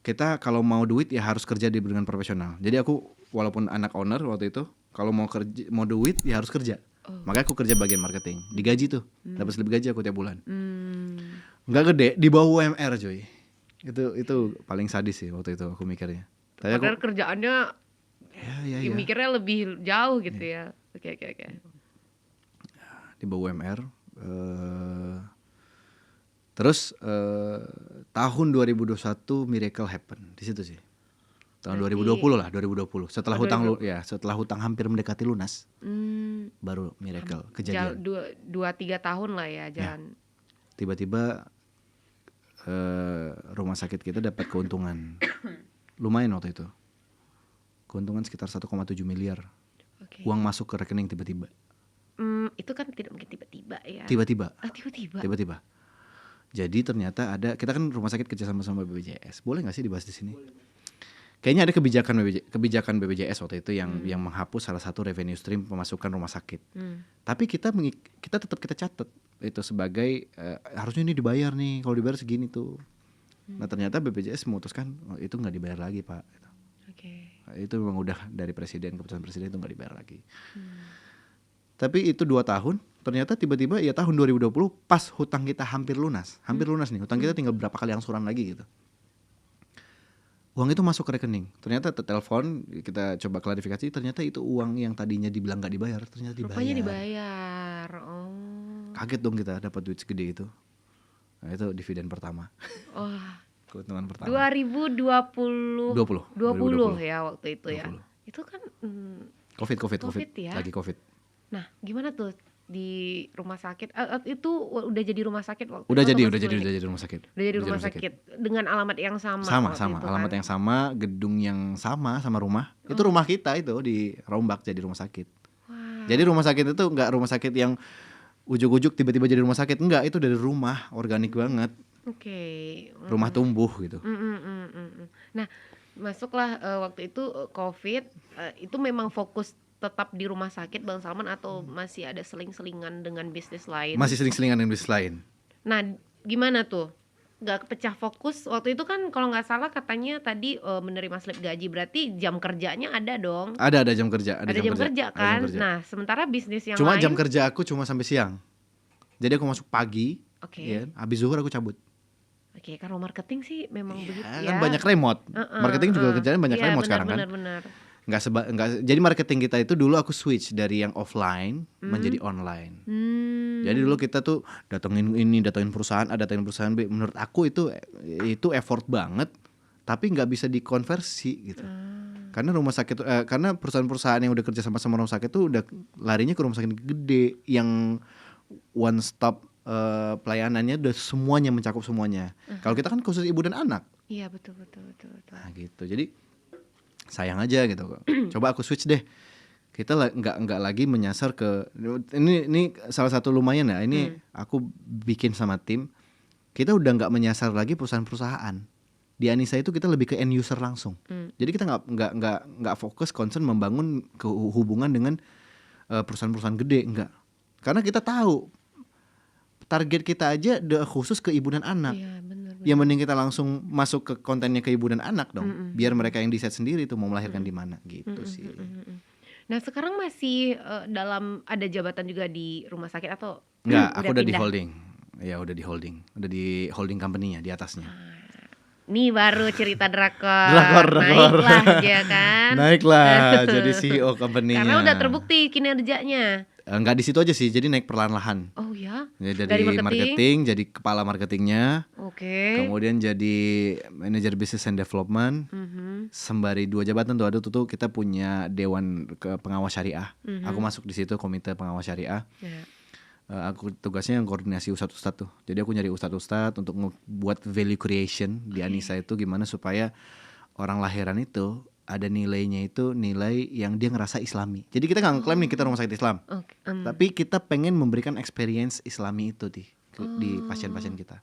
Kita kalau mau duit ya harus kerja dengan profesional. Jadi aku walaupun anak owner waktu itu, kalau mau duit ya harus kerja. Makanya aku kerja bagian marketing, digaji tuh, dapat slip gaji aku tiap bulan. Nggak gede, di bawah UMR coy. Itu paling sadis sih waktu itu aku mikirnya. Padahal kerjaannya ya. mikirnya lebih jauh gitu ya. Oke. Di bawah UMR. Terus tahun 2021 miracle happen di situ sih. Tahun 2020 lah, 2020. Setelah hutang hampir mendekati lunas. Baru miracle kejadian. 2-3 tahun lah ya jalan. Tiba-tiba rumah sakit kita dapat keuntungan lumayan waktu itu, keuntungan sekitar 1,7 miliar. Uang masuk ke rekening tiba-tiba. Itu kan tidak mungkin tiba-tiba ya. Tiba-tiba. Tiba-tiba. Tiba-tiba. Jadi ternyata kita kan rumah sakit kerja sama BPJS. Boleh nggak sih dibahas di sini? Kayaknya ada kebijakan BPJS waktu itu yang menghapus salah satu revenue stream pemasukan rumah sakit. Tapi kita tetap kita catat itu sebagai harusnya ini dibayar nih, kalau dibayar segini tuh. Nah ternyata BPJS memutuskan itu nggak dibayar lagi Pak. Itu memang udah dari keputusan presiden itu nggak dibayar lagi. Tapi itu 2 tahun, ternyata tiba-tiba ya tahun 2020 pas hutang kita hampir lunas nih, hutang kita tinggal berapa kali angsuran lagi gitu. Uang itu masuk ke rekening, ternyata telepon, kita coba klarifikasi, ternyata itu uang yang tadinya dibilang nggak dibayar, ternyata dibayar. Rupanya dibayar. Kaget dong kita dapat duit segede itu. Nah itu dividen pertama. Keuntungan pertama. 2020 ya waktu itu 20. Ya. Itu kan COVID ya. Lagi COVID. Nah, gimana tuh di rumah sakit? Itu udah jadi rumah sakit waktu udah itu? Jadi rumah sakit. Udah jadi rumah sakit dengan alamat yang sama. Sama, alamat yang sama, gedung yang sama rumah. Itu rumah kita itu dirombak jadi rumah sakit. Wow. Jadi rumah sakit itu enggak rumah sakit yang ujuk-ujuk tiba-tiba jadi rumah sakit, enggak, itu dari rumah, organik banget. Rumah tumbuh gitu. Nah, masuklah waktu itu COVID, itu memang fokus tetap di rumah sakit Bang Salman atau masih ada seling-selingan dengan bisnis lain? Masih seling-selingan dengan bisnis lain. Nah, gimana tuh? Gak kepecah fokus? Waktu itu kan kalau nggak salah katanya tadi menerima slip gaji, berarti jam kerjanya ada dong? Ada jam kerja. Ada jam kerja kan? Nah, sementara bisnis yang lain? Jam kerja aku cuma sampai siang. Jadi aku masuk pagi, ya, habis zuhur aku cabut. Kalau marketing sih memang begitu ya. Kan banyak remote. Marketing juga kerjanya banyak remote sekarang kan. Benar. Enggak, jadi marketing kita itu dulu aku switch dari yang offline menjadi online. Jadi dulu kita tuh datengin perusahaan A, datengin perusahaan B. Menurut aku itu effort banget, tapi nggak bisa dikonversi gitu. Karena rumah sakit, karena perusahaan-perusahaan yang udah kerja sama rumah sakit itu udah larinya ke rumah sakit gede yang one stop pelayanannya udah semuanya, mencakup semuanya. Kalau kita kan khusus ibu dan anak. Iya betul. Nah gitu, jadi sayang aja gitu. Coba aku switch deh. Kita nggak lagi menyasar ke ini salah satu lumayan ya. Ini aku bikin sama tim. Kita udah nggak menyasar lagi perusahaan-perusahaan. Di Anissa itu kita lebih ke end user langsung. Jadi kita nggak fokus concern membangun hubungan dengan perusahaan-perusahaan gede, enggak. Karena kita tahu target kita aja udah khusus ke ibu dan anak. Iya, benar. Ya mending kita langsung masuk ke kontennya ke ibu dan anak dong. Biar mereka yang decide sendiri tuh mau melahirkan di mana gitu sih. Nah sekarang masih ada jabatan juga di rumah sakit atau? Enggak, aku udah di holding. Ya udah di holding company-nya di atasnya. Nih baru cerita drakor. Naiklah ya kan. Naiklah jadi CEO company-nya. Karena udah terbukti kinerjanya. Enggak di situ aja sih, jadi naik perlahan-lahan. Oh ya? Jadi dari marketing jadi kepala marketingnya. Kemudian jadi manajer business and development. Sembari 2 jabatan tuh, ada tuh kita punya dewan pengawas syariah. Aku masuk di situ, komite pengawas syariah. Aku tugasnya yang koordinasi ustadz-ustadz tuh. Jadi aku nyari ustadz-ustadz untuk membuat value creation di Anissa itu, gimana supaya orang lahiran itu ada nilainya, itu nilai yang dia ngerasa islami. Jadi kita gak ngeklaim nih kita rumah sakit Islam, tapi kita pengen memberikan experience islami itu di pasien-pasien kita.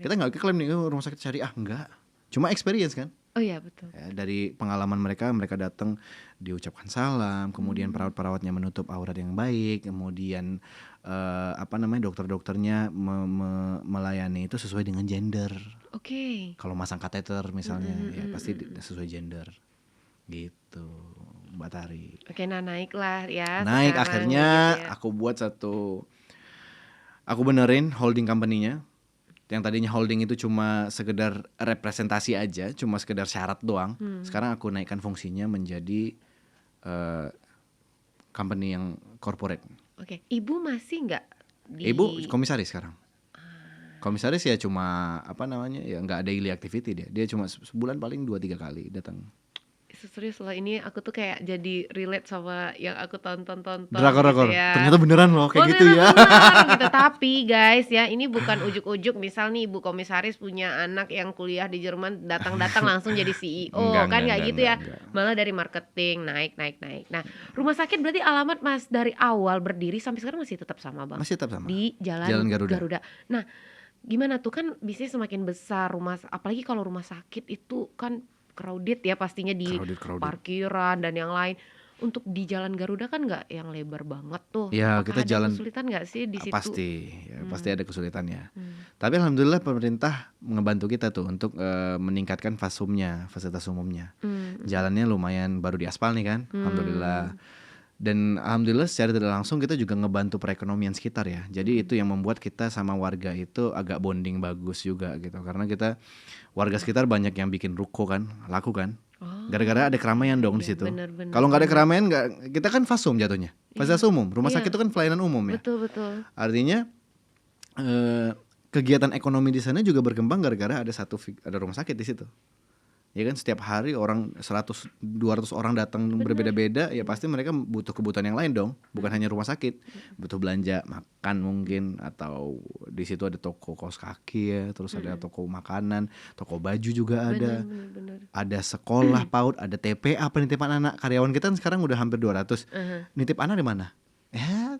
Kita gak klaim nih rumah sakit syariah, enggak. Cuma experience kan. Oh iya betul. Ya, dari pengalaman mereka datang diucapkan salam, kemudian perawat-perawatnya menutup aurat yang baik, kemudian dokter-dokternya melayani itu sesuai dengan gender. Kalau masang kateter misalnya, ya pasti sesuai gender. Gitu, Mbak Tari. Nah naiklah ya. Naik akhirnya gitu ya. Aku benerin holding company-nya. Yang tadinya holding itu cuma sekedar representasi aja, cuma sekedar syarat doang. Sekarang aku naikkan fungsinya menjadi company yang corporate. Ibu masih nggak Ibu komisaris sekarang. Komisaris ya cuma ya nggak daily activity dia cuma sebulan paling 2-3 kali datang. Serius loh, ini aku tuh kayak jadi relate sama yang aku tonton Drakor-drakor. gitu ya. Ternyata beneran loh kayak gitu ya. Beneran gitu. Tapi guys ya, ini bukan ujuk-ujuk misal nih ibu komisaris punya anak yang kuliah di Jerman, datang-datang langsung jadi CEO. Kan nggak gitu ya. Malah dari marketing naik. Nah, rumah sakit berarti alamat Mas dari awal berdiri sampai sekarang masih tetap sama, Bang? Masih tetap sama. Di Jalan Garuda. Nah, gimana tuh, kan bisnis semakin besar apalagi kalau rumah sakit itu kan crowded ya pastinya di crowded. parkiran dan yang lain. Untuk di Jalan Garuda kan nggak yang lebar banget tuh. Ya, Apakah kita ada jalan kesulitan nggak sih di situ? Pasti ada kesulitannya. Tapi alhamdulillah pemerintah ngebantu kita tuh untuk meningkatkan fasilitas umumnya. Jalannya lumayan baru diaspal nih kan, alhamdulillah. Dan alhamdulillah secara tidak langsung kita juga ngebantu perekonomian sekitar ya. Jadi itu yang membuat kita sama warga itu agak bonding bagus juga gitu. Karena kita warga sekitar banyak yang bikin ruko kan, laku kan. Gara-gara ada keramaian dong di situ. Kalau nggak ada keramaian, kita kan fasum jatuhnya. Fasilitas umum. Rumah sakit itu kan pelayanan umum ya. Betul. Artinya kegiatan ekonomi di sana juga berkembang gara-gara ada rumah sakit di situ. Ya kan, setiap hari orang 100-200 orang datang berbeda-beda, ya pasti mereka butuh kebutuhan yang lain dong, bukan hanya rumah sakit, butuh belanja makan mungkin, atau di situ ada toko kaos kaki ya, terus ada toko makanan, toko baju juga ada. Bener. Ada sekolah PAUD, ada TPA penitipan anak. Karyawan kita kan sekarang udah hampir 200. Nitip anak di mana? Ya,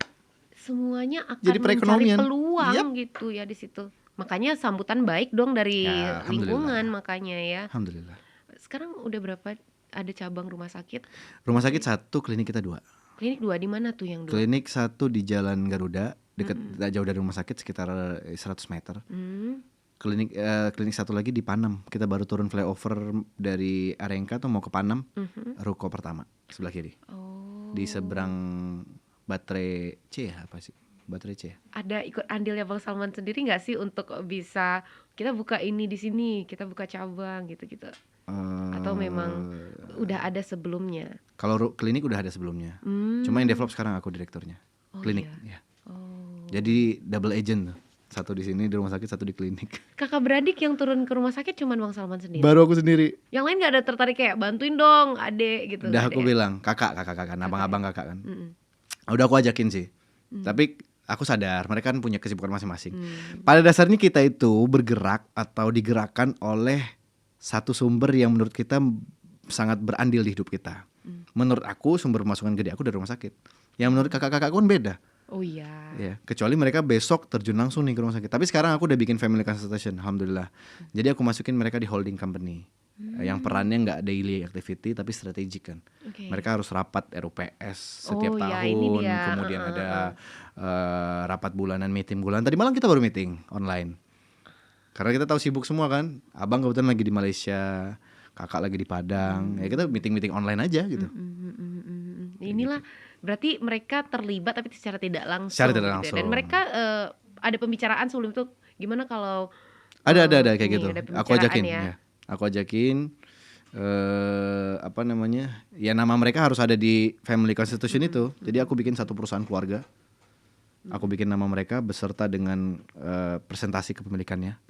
semuanya akan jadi perekonomian, mencari peluang gitu ya di situ. Makanya sambutan baik dong dari lingkungan makanya ya. Alhamdulillah. Sekarang udah berapa ada cabang rumah sakit? Rumah sakit 1, klinik kita 2. Klinik 2 di mana tuh yang 2? Klinik 1 di Jalan Garuda, dekat tidak jauh dari rumah sakit, sekitar 100 meter. Klinik 1 lagi di Panem. Kita baru turun flyover dari Arengka tuh mau ke Panem. Ruko pertama sebelah kiri. Di seberang baterai C ya, apa sih? Baterai C. Ada ikut andilnya Bang Salman sendiri nggak sih untuk bisa kita buka ini di sini, kita buka cabang gitu-gitu? Atau memang udah ada sebelumnya? Kalau klinik udah ada sebelumnya. Cuma yang develop sekarang aku direkturnya. Klinik ya. Jadi double agent tuh. 1 di sini di rumah sakit, 1 di klinik. Kakak beradik yang turun ke rumah sakit cuman Bang Salman sendiri? Baru aku sendiri. Yang lain nggak ada tertarik kayak bantuin dong adek gitu? Udah aku bilang kakak, abang-abang kakak kan. Udah aku ajakin sih. Tapi aku sadar mereka kan punya kesibukan masing-masing. Pada dasarnya kita itu bergerak atau digerakkan oleh satu sumber yang menurut kita sangat berandil di hidup kita. Menurut aku sumber pemasukan gede aku dari rumah sakit. Yang menurut kakak-kakakku kan beda. Oh iya. Ya, kecuali mereka besok terjun langsung nih ke rumah sakit. Tapi sekarang aku udah bikin family consultation, alhamdulillah. Jadi aku masukin mereka di holding company. Yang perannya nggak daily activity tapi strategik kan. Mereka harus rapat RUPS setiap tahun. Kemudian ada rapat bulanan, meeting bulanan. Tadi malam kita baru meeting online. Karena kita tahu sibuk semua kan. Abang kebetulan lagi di Malaysia, kakak lagi di Padang. Ya kita meeting online aja gitu. Inilah berarti mereka terlibat tapi secara tidak langsung. Secara tidak langsung. Gitu ya. Dan mereka ada pembicaraan sebelum itu gimana kalau ada kayak gitu. Aku ajakin ya. Aku ajakin apa namanya? Ya nama mereka harus ada di family constitution itu. Jadi aku bikin satu perusahaan keluarga. Aku bikin nama mereka beserta dengan presentasi kepemilikannya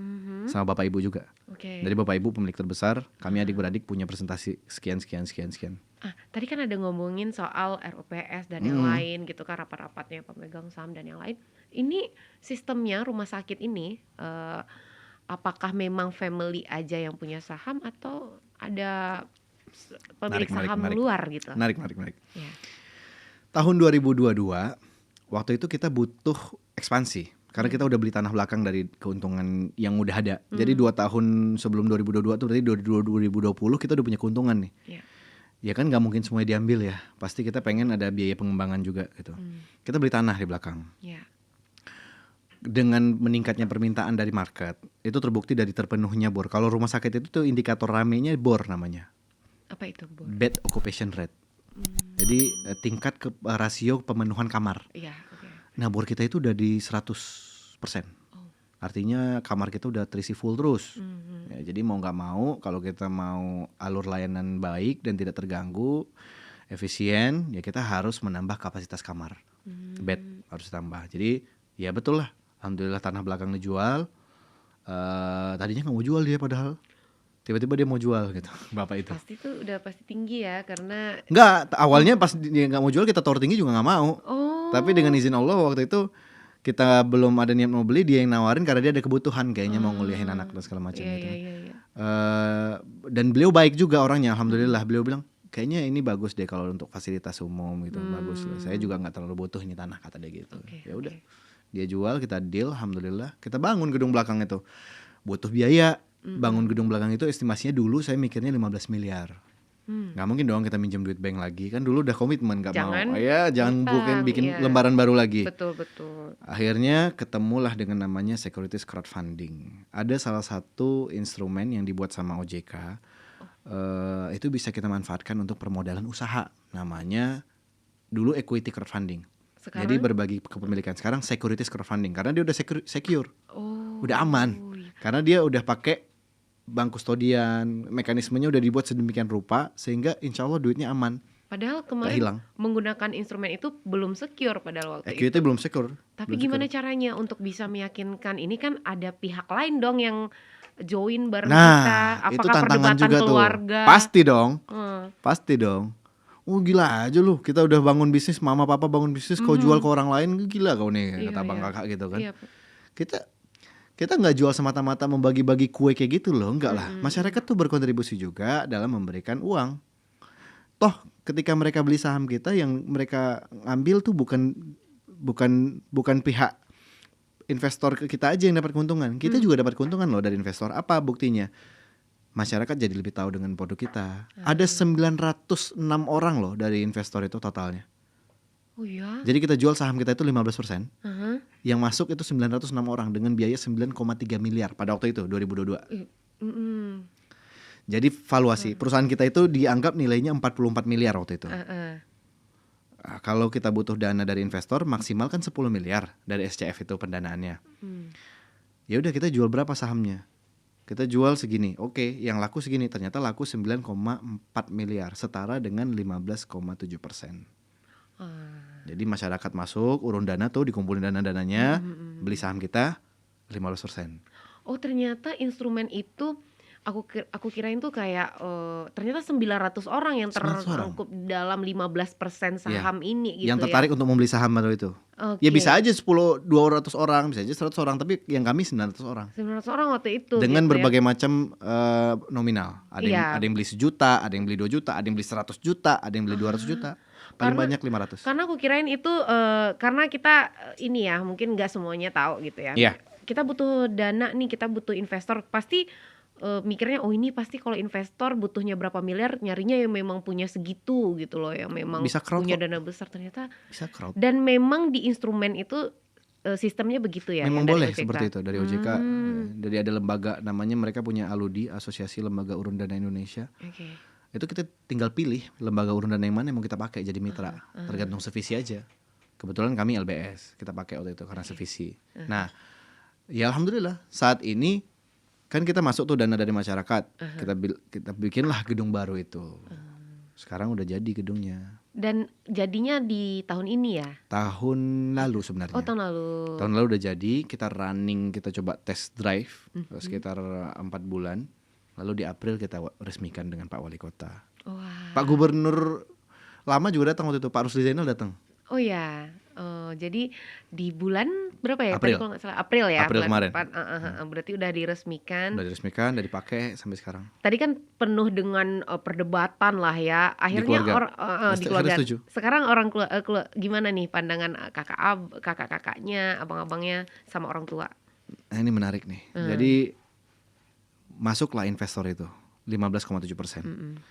sama bapak ibu juga. Dari bapak ibu pemilik terbesar, kami adik-beradik punya presentasi sekian. Tadi kan ada ngomongin soal RUPS dan yang lain gitu kan, rapat-rapatnya pemegang saham dan yang lain. Ini sistemnya rumah sakit ini apakah memang family aja yang punya saham atau ada pemilik saham luar gitu? Menarik. Ya. Tahun 2022 waktu itu kita butuh ekspansi karena kita udah beli tanah belakang dari keuntungan yang udah ada. Jadi 2 tahun sebelum 2022 tuh berarti 2020 kita udah punya keuntungan nih. Ya kan nggak mungkin semuanya diambil ya. Pasti kita pengen ada biaya pengembangan juga gitu. Kita beli tanah di belakang. Dengan meningkatnya permintaan dari market, itu terbukti dari terpenuhnya bor. Kalau rumah sakit itu tuh indikator ramenya bor namanya. Apa itu bor? Bed occupation rate. Jadi tingkat rasio pemenuhan kamar. Nah bor kita itu udah di 100%. Artinya kamar kita udah terisi full terus. Ya, jadi mau nggak mau, kalau kita mau alur layanan baik dan tidak terganggu, efisien, ya kita harus menambah kapasitas kamar. Bed harus tambah. Jadi ya betul lah. Alhamdulillah tanah belakang dijual. Tadinya nggak mau jual dia padahal. Tiba-tiba dia mau jual gitu, bapak itu. Pasti tuh udah pasti tinggi ya, karena Enggak, awalnya pas dia nggak mau jual kita tawar tinggi juga nggak mau. Tapi dengan izin Allah waktu itu kita belum ada niat mau beli, dia yang nawarin karena dia ada kebutuhan kayaknya mau nguliahin anak dan segala macam gitu. Dan beliau baik juga orangnya, alhamdulillah. Beliau bilang kayaknya ini bagus deh kalau untuk fasilitas umum gitu, bagus lah. Saya juga nggak terlalu butuh ini tanah, kata dia gitu. Ya udah, dia jual, kita deal, alhamdulillah. Kita bangun gedung belakang itu. Butuh biaya. Bangun gedung belakang itu estimasinya dulu saya mikirnya 15 miliar. Gak mungkin dong kita minjem duit bank lagi, kan dulu udah komitmen gak mau. Jangan bikin lembaran baru lagi. Betul. Akhirnya ketemulah dengan namanya securities crowdfunding. Ada salah satu instrumen yang dibuat sama OJK. Itu bisa kita manfaatkan untuk permodalan usaha. Namanya dulu equity crowdfunding. Sekarang? Jadi berbagi kepemilikan. Sekarang securities crowdfunding karena dia udah secure. Udah aman. Karena dia udah pakai bank kustodian, mekanismenya udah dibuat sedemikian rupa sehingga insya Allah duitnya aman. Padahal kemarin menggunakan instrumen itu belum secure padahal waktu itu. Belum secure. Tapi gimana caranya untuk bisa meyakinkan? Ini kan ada pihak lain dong yang join bareng kita. Apakah itu tantangan juga keluarga? Tuh. Pasti dong. Oh gila aja lu, kita udah bangun bisnis, mama papa bangun bisnis, kau jual ke orang lain, gila kau nih, kata abang kakak gitu kan. Kita nggak jual semata-mata membagi-bagi kue kayak gitu loh, enggak lah. Masyarakat tuh berkontribusi juga dalam memberikan uang. Toh ketika mereka beli saham kita, yang mereka ambil tuh bukan pihak investor kita aja yang dapat keuntungan. Kita juga dapat keuntungan loh dari investor. Apa buktinya? Masyarakat jadi lebih tahu dengan produk kita. Ada 906 orang loh dari investor itu totalnya. Oh ya. Jadi kita jual saham kita itu 15%. Yang masuk itu 906 orang dengan biaya 9,3 miliar pada waktu itu 2022. Jadi valuasi perusahaan kita itu dianggap nilainya 44 miliar waktu itu. Kalau kita butuh dana dari investor maksimal kan 10 miliar dari SCF itu pendanaannya. Ya udah kita jual berapa sahamnya? Kita jual segini. Oke, yang laku segini. Ternyata laku 9,4 miliar setara dengan 15,7%. Jadi masyarakat masuk, urun dana tuh, dikumpulin dana-dananya, beli saham kita 15%. Oh ternyata instrumen itu aku kirain tuh kayak ternyata 900 orang yang terangkup dalam 15% saham ini gitu. Yang tertarik untuk membeli saham baru itu. Ya bisa aja 200 orang, bisa aja 100 orang, tapi yang kami 900 orang. 900 orang waktu itu. Dengan gitu berbagai macam nominal. Ada yang beli 1 juta, ada yang beli 2 juta, ada yang beli 100 juta, ada yang beli 200 juta. Paling banyak 500. Karena aku kirain itu karena kita ini ya mungkin nggak semuanya tahu gitu ya. Kita butuh dana nih, kita butuh investor, pasti mikirnya oh ini pasti kalau investor butuhnya berapa miliar, nyarinya yang memang punya segitu gitu loh, yang memang punya dana besar. Ternyata bisa crowd. Dan memang di instrumen itu sistemnya begitu ya. Memang boleh OJK. Seperti itu dari OJK. Dari ada lembaga namanya, mereka punya ALUDI, Asosiasi Lembaga Urun Dana Indonesia. Itu kita tinggal pilih lembaga urun dana yang mana yang mau kita pakai jadi mitra. Tergantung sevisi aja. Kebetulan kami LBS, kita pakai waktu itu karena sevisi. Nah, ya alhamdulillah saat ini kan kita masuk tuh dana dari masyarakat. Kita bikinlah gedung baru itu. Sekarang udah jadi gedungnya. Dan jadinya di tahun ini ya? Tahun lalu sebenarnya. Oh tahun lalu. Tahun lalu udah jadi, kita running, kita coba test drive sekitar 4 bulan. Lalu di April kita resmikan dengan Pak Wali Kota. Pak Gubernur lama juga datang waktu itu, Pak Rusdi Zainal datang. Oh ya, jadi di bulan berapa ya? April. Kalau nggak salah April ya. April kemarin. Berarti udah diresmikan. Udah dipakai sampai sekarang. Tadi kan penuh dengan perdebatan lah ya. Akhirnya di keluarga. Sekarang orang gimana nih pandangan kakak-kakaknya, abang-abangnya sama orang tua? Nah ini menarik nih. Jadi masuklah investor itu 15,7%.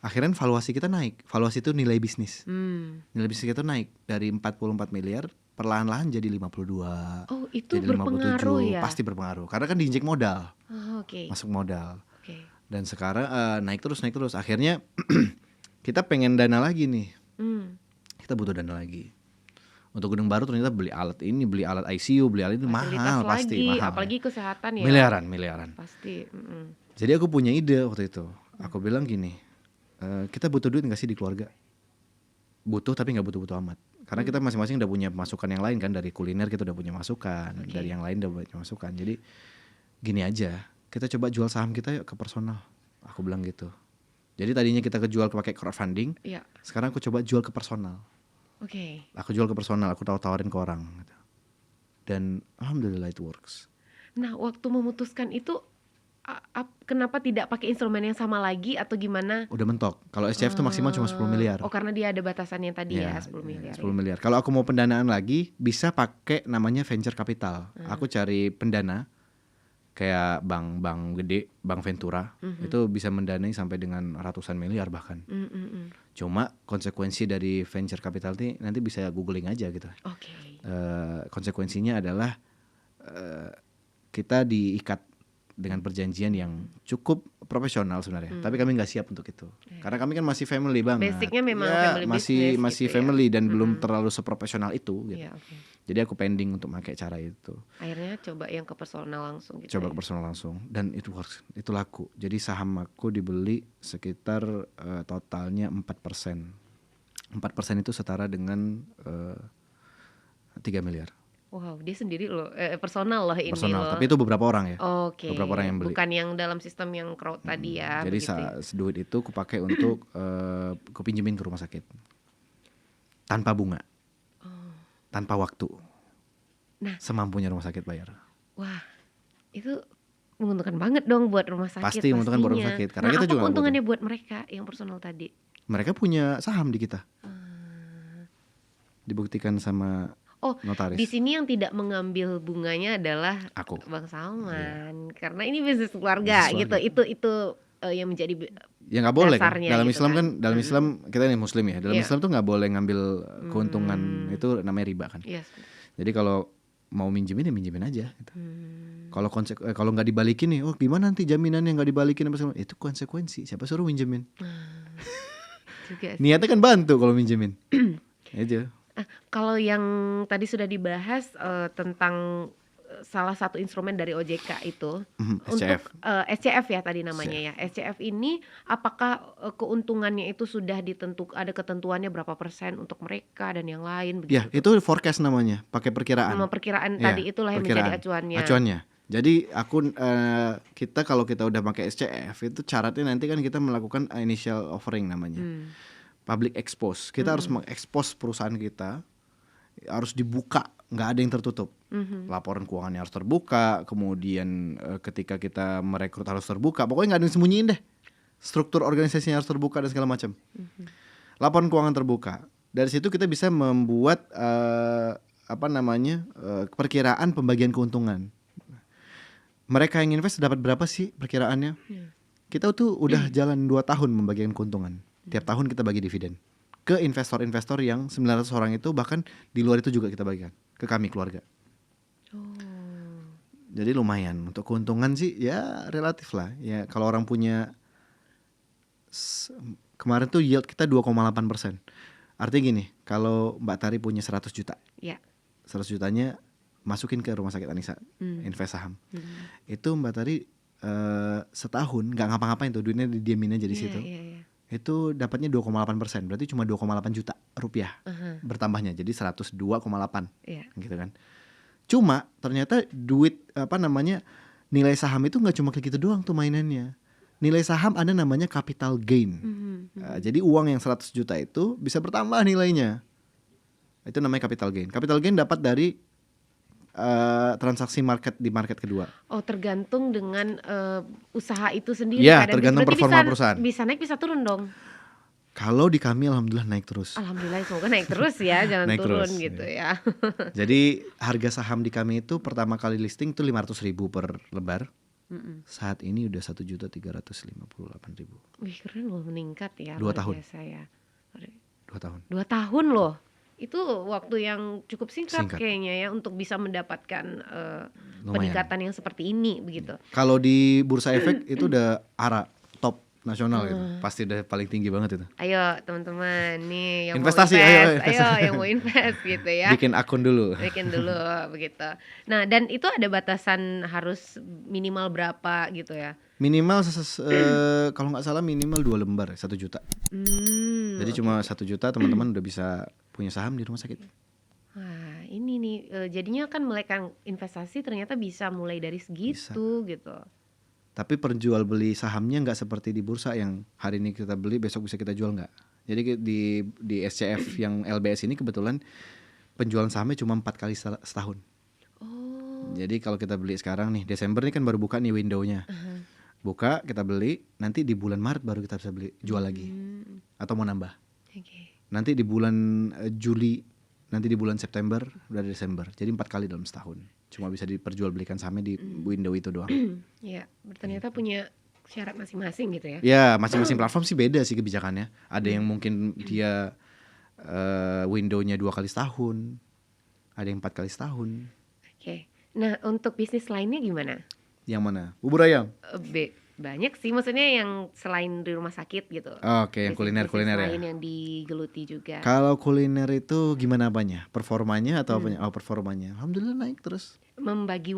Akhirnya valuasi kita naik. Valuasi itu nilai bisnis. Nilai bisnis kita naik dari 44 miliar perlahan-lahan jadi 52. Oh, itu jadi berpengaruh 57. Ya? Pasti berpengaruh. Karena kan diinjek modal. Masuk modal. Dan sekarang naik terus. Akhirnya kita pengen dana lagi nih. Kita butuh dana lagi. Untuk gedung baru ternyata beli alat ICU, beli alat ini mahal pasti. Apalagi kesehatan ya. Miliaran. Pasti. Jadi aku punya ide waktu itu. Aku bilang gini, kita butuh duit nggak sih di keluarga? Butuh tapi nggak butuh amat. Karena kita masing-masing udah punya masukan yang lain kan, dari kuliner kita udah punya masukan, dari yang lain udah punya masukan. Jadi gini aja, kita coba jual saham kita yuk ke personal. Aku bilang gitu. Jadi tadinya kita kejual pakai crowdfunding, sekarang aku coba jual ke personal. Aku jual ke personal, aku tawarin ke orang gitu. Dan alhamdulillah it works. Nah, waktu memutuskan itu kenapa tidak pakai instrumen yang sama lagi atau gimana? Udah mentok. Kalau SCF tuh maksimal cuma 10 miliar. Oh, karena dia ada batasannya tadi ya 10 miliar. 10 miliar. Kalau aku mau pendanaan lagi, bisa pakai namanya venture capital. Aku cari pendana kayak bank gede, Bank Ventura, itu bisa mendanai sampai dengan ratusan miliar bahkan. Cuma konsekuensi dari venture capital ini nanti bisa googling aja gitu. Konsekuensinya adalah kita diikat dengan perjanjian yang cukup profesional sebenarnya, tapi kami nggak siap untuk itu, karena kami kan masih family banget. Basicnya memang family business masih gitu family ya? Dan belum terlalu seprofesional itu gitu. Jadi aku pending untuk pakai cara itu. Akhirnya coba yang ke personal langsung gitu. Ke personal langsung dan itu works, itu laku. Jadi saham aku dibeli sekitar totalnya 4%. 4% itu setara dengan 3 miliar. Wow, dia sendiri loh, personal loh ini loh. Tapi itu beberapa orang ya. Beberapa orang yang beli. Bukan yang dalam sistem yang crowd tadi ya. Jadi duit itu kupakai untuk kupinjemin ke rumah sakit. Tanpa bunga. Tanpa waktu. Nah, semampunya rumah sakit bayar. Wah, itu menguntungkan banget dong buat rumah sakit. Pasti menguntungkan buat rumah sakit. Karena kita apa juga keuntungannya buat mereka yang personal tadi? Mereka punya saham di kita. Dibuktikan sama notaris. Di sini yang tidak mengambil bunganya adalah aku, Bang Salman, karena ini bisnis keluarga gitu. Itu yang menjadi ya nggak boleh kan? Dalam gitu Islam kan, dalam Islam kita ini Muslim ya. Dalam Islam tuh nggak boleh ngambil keuntungan, itu namanya riba kan. Jadi kalau mau minjemin ya minjemin aja. Gitu. Kalau nggak dibalikin nih, gimana nanti jaminannya nggak dibalikin apa segala, itu konsekuensi. Siapa suruh minjemin? Niatnya kan bantu kalau minjemin. Itu. Kalau yang tadi sudah dibahas tentang salah satu instrumen dari OJK itu SCF. Untuk SCF ya tadi namanya ya. SCF ini apakah keuntungannya itu sudah ada ketentuannya berapa persen untuk mereka dan yang lain begitu? Ya, itu forecast namanya, pakai perkiraan. Perkiraan tadi itulah yang menjadi acuannya. Jadi kita kalau kita udah pakai SCF itu syaratnya nanti kan kita melakukan initial offering namanya. Public expose. Kita harus mengekspos perusahaan kita, harus dibuka, nggak ada yang tertutup. Laporan keuangannya harus terbuka, kemudian ketika kita merekrut harus terbuka. Pokoknya nggak ada yang sembunyiin deh. Struktur organisasinya harus terbuka dan segala macam. Laporan keuangan terbuka. Dari situ kita bisa membuat perkiraan pembagian keuntungan. Mereka yang invest dapat berapa sih perkiraannya? Kita tuh udah jalan 2 tahun membagikan keuntungan. Tiap tahun kita bagi dividen ke investor-investor yang 900 orang itu, bahkan di luar itu juga kita bagikan ke kami keluarga. Jadi lumayan untuk keuntungan sih ya, relatif lah ya. Kalau orang punya, kemarin tuh yield kita 2,8%. Artinya gini, kalau Mbak Tari punya 100 juta, 100 jutanya masukin ke rumah sakit Anissa, invest saham. Itu Mbak Tari setahun nggak ngapa-ngapain tuh, duitnya didiamin aja di situ. Itu dapatnya 2,8%, berarti cuma 2,8 juta rupiah bertambahnya, jadi 102,8 gitu kan. Cuma ternyata nilai saham itu nggak cuma kayak gitu doang tuh mainannya. Nilai saham ada namanya capital gain. Jadi uang yang 100 juta itu bisa bertambah nilainya. Itu namanya capital gain. Capital gain dapat dari transaksi di market kedua. Tergantung dengan usaha itu sendiri. Ya, tergantung performa perusahaan. Bisa naik, bisa turun dong. Kalau di kami alhamdulillah naik terus. Alhamdulillah, semoga naik terus ya, jangan turun terus, gitu ya. Jadi harga saham di kami itu pertama kali listing tuh 500.000 per lembar. Saat ini udah 1.358.000. Wih, keren loh, meningkat ya. 2 tahun. Biasa ya. 2 tahun. 2 tahun loh. Itu waktu yang cukup singkat kayaknya ya untuk bisa mendapatkan peningkatan yang seperti ini begitu. Kalau di Bursa Efek itu udah ARA top nasional gitu. Pasti udah paling tinggi banget itu. Ayo teman-teman nih yang investasi, mau invest, ayo yang mau invest gitu ya. Bikin akun dulu begitu. Nah, dan itu ada batasan harus minimal berapa gitu ya? Minimal kalau nggak salah minimal 2 lembar 1 juta. Jadi cuma 1 juta teman-teman udah bisa punya saham di rumah sakit. Wah, ini nih jadinya kan melek investasi ternyata bisa mulai dari segitu gitu. Tapi perjual beli sahamnya nggak seperti di bursa yang hari ini kita beli besok bisa kita jual, nggak. Jadi di SCF yang LBS ini kebetulan penjualan sahamnya cuma 4 kali setahun. Jadi kalau kita beli sekarang nih, Desember nih kan baru buka nih windownya. Buka, kita beli, nanti di bulan Maret baru kita bisa beli, jual lagi. Atau mau nambah. Nanti di bulan Juli, nanti di bulan September, udah Desember. Jadi 4 kali dalam setahun. Cuma bisa diperjualbelikan sahamnya di window itu doang. Ya, ternyata punya syarat masing-masing gitu ya. Ya, masing-masing platform sih beda sih kebijakannya. Ada yang mungkin dia windownya 2 kali setahun, ada yang 4 kali setahun. Oke. Nah, untuk bisnis lainnya gimana? Yang mana? Bubur ayam? Banyak sih, maksudnya yang selain di rumah sakit gitu. Oke, yang kuliner ya. Lain yang digeluti juga. Kalau kuliner itu gimana apanya? Performanya atau apanya? Oh, performanya. Alhamdulillah naik terus. Membagi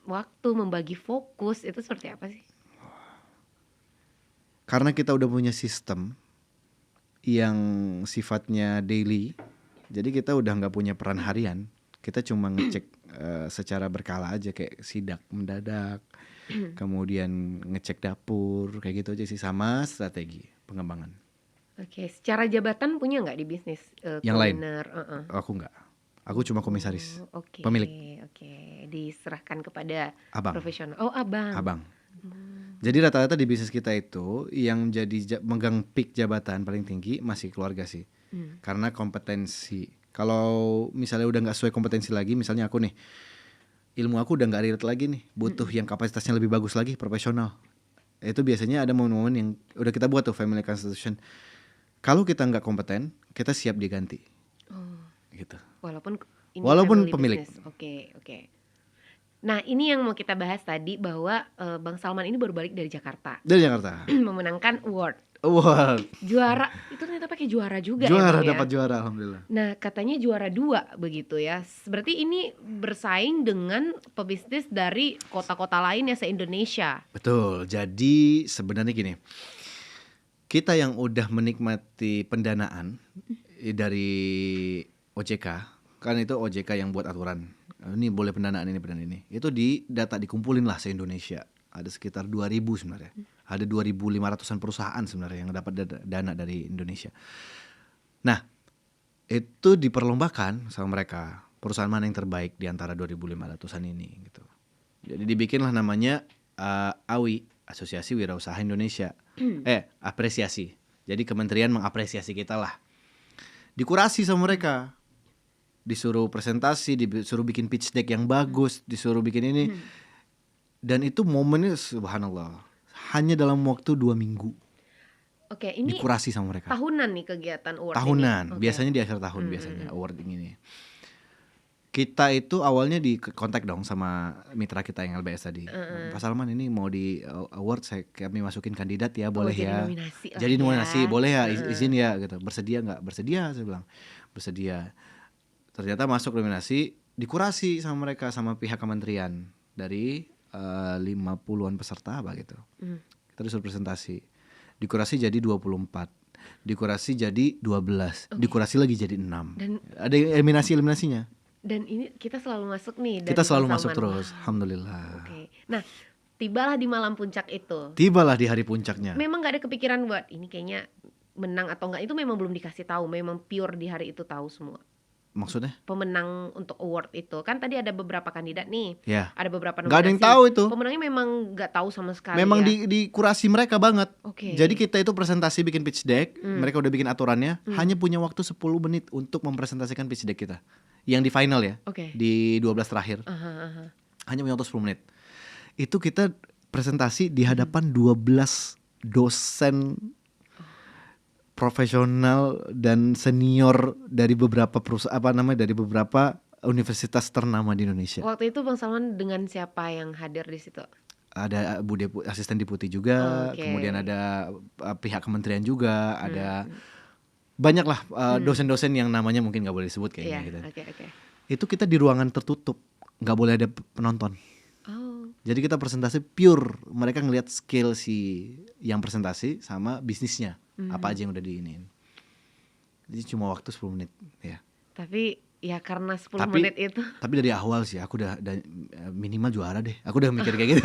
waktu, membagi fokus itu seperti apa sih? Karena kita udah punya sistem yang sifatnya daily, jadi kita udah nggak punya peran harian. Kita cuma ngecek secara berkala aja, kayak sidak mendadak, kemudian ngecek dapur, kayak gitu aja sih, sama strategi pengembangan. Oke, secara jabatan punya nggak di bisnis yang kuliner? Aku nggak, aku cuma komisaris, pemilik. Diserahkan kepada abang. Profesional. Oh, abang. Jadi rata-rata di bisnis kita itu yang jadi megang peak jabatan paling tinggi masih keluarga sih, karena kompetensi. Kalau misalnya udah nggak sesuai kompetensi lagi, misalnya aku nih, ilmu aku udah nggak relate lagi nih, butuh yang kapasitasnya lebih bagus lagi, profesional. Itu biasanya ada momen-momen yang udah kita buat tuh family constitution. Kalau kita nggak kompeten, kita siap diganti. Gitu. Walaupun pemilik. Oke. Nah, ini yang mau kita bahas tadi, bahwa Bang Salman ini baru balik dari Jakarta. Memenangkan award. Juara, itu ternyata pakai juara juga. Dapat juara, alhamdulillah. Nah, katanya juara 2 begitu ya. Berarti ini bersaing dengan pebisnis dari kota-kota lain ya se-Indonesia. Betul. Jadi sebenarnya gini, kita yang udah menikmati pendanaan dari OJK, kan itu OJK yang buat aturan. Ini boleh pendanaan ini. Itu data dikumpulin lah se-Indonesia. Ada sekitar 2.000 sebenarnya. Ada 2.500-an perusahaan sebenarnya yang dapat dana dari Indonesia. Nah, itu diperlombakan sama mereka. Perusahaan mana yang terbaik di antara 2.500-an ini gitu. Jadi dibikinlah namanya AWI, Asosiasi Wirausaha Indonesia. Apresiasi. Jadi kementerian mengapresiasi kita lah. Dikurasi sama mereka. Disuruh presentasi, disuruh bikin pitch deck yang bagus, disuruh bikin ini. Dan itu momennya subhanallah, hanya dalam waktu 2 minggu. Oke, ini dikurasi sama mereka. Tahunan nih kegiatan award tahunan ini. Biasanya di akhir tahun biasanya awarding ini. Kita itu awalnya di kontak dong sama mitra kita yang LBS tadi. Pak Salman, ini mau di award, kami masukin kandidat ya, boleh ya. Jadi nominasi boleh ya, izin ya gitu. Bersedia nggak? Bersedia, saya bilang. Bersedia. Ternyata masuk nominasi, dikurasi sama mereka, sama pihak kementerian dari 50-an peserta apa gitu. Kita disuruh presentasi. Dikurasi jadi 24. Dikurasi jadi 12. Dikurasi lagi jadi 6. Dan ada eliminasinya. Dan ini kita selalu masuk nih. Kita selalu masuk terus. Alhamdulillah. Nah, tibalah di malam puncak itu. Tibalah di hari puncaknya. Memang gak ada kepikiran buat ini kayaknya menang atau enggak, itu memang belum dikasih tahu. Memang pure di hari itu tahu semua. Maksudnya? Pemenang untuk award itu kan tadi ada beberapa kandidat nih, ada beberapa nominasi. Gak ada yang tahu itu. Pemenangnya memang gak tahu sama sekali. Memang dikurasi mereka banget. Jadi kita itu presentasi bikin pitch deck, mereka udah bikin aturannya, hanya punya waktu 10 menit untuk mempresentasikan pitch deck kita. Yang di final ya, di 12 terakhir. Hanya punya waktu 10 menit. Itu kita presentasi di hadapan 12 dosen profesional dan senior dari beberapa dari beberapa universitas ternama di Indonesia. Waktu itu Bang Salman dengan siapa yang hadir di situ? Ada asisten deputi juga, kemudian ada pihak kementerian juga, ada banyak lah dosen-dosen yang namanya mungkin nggak boleh disebut kayaknya gitu. Itu kita di ruangan tertutup, nggak boleh ada penonton. Jadi kita presentasi pure, mereka ngelihat skill si yang presentasi sama bisnisnya, apa aja yang udah diinin. Jadi cuma waktu 10 menit ya. Tapi Ya karena 10 menit itu. Tapi dari awal sih aku udah minimal juara deh. Aku udah mikir kayak gitu.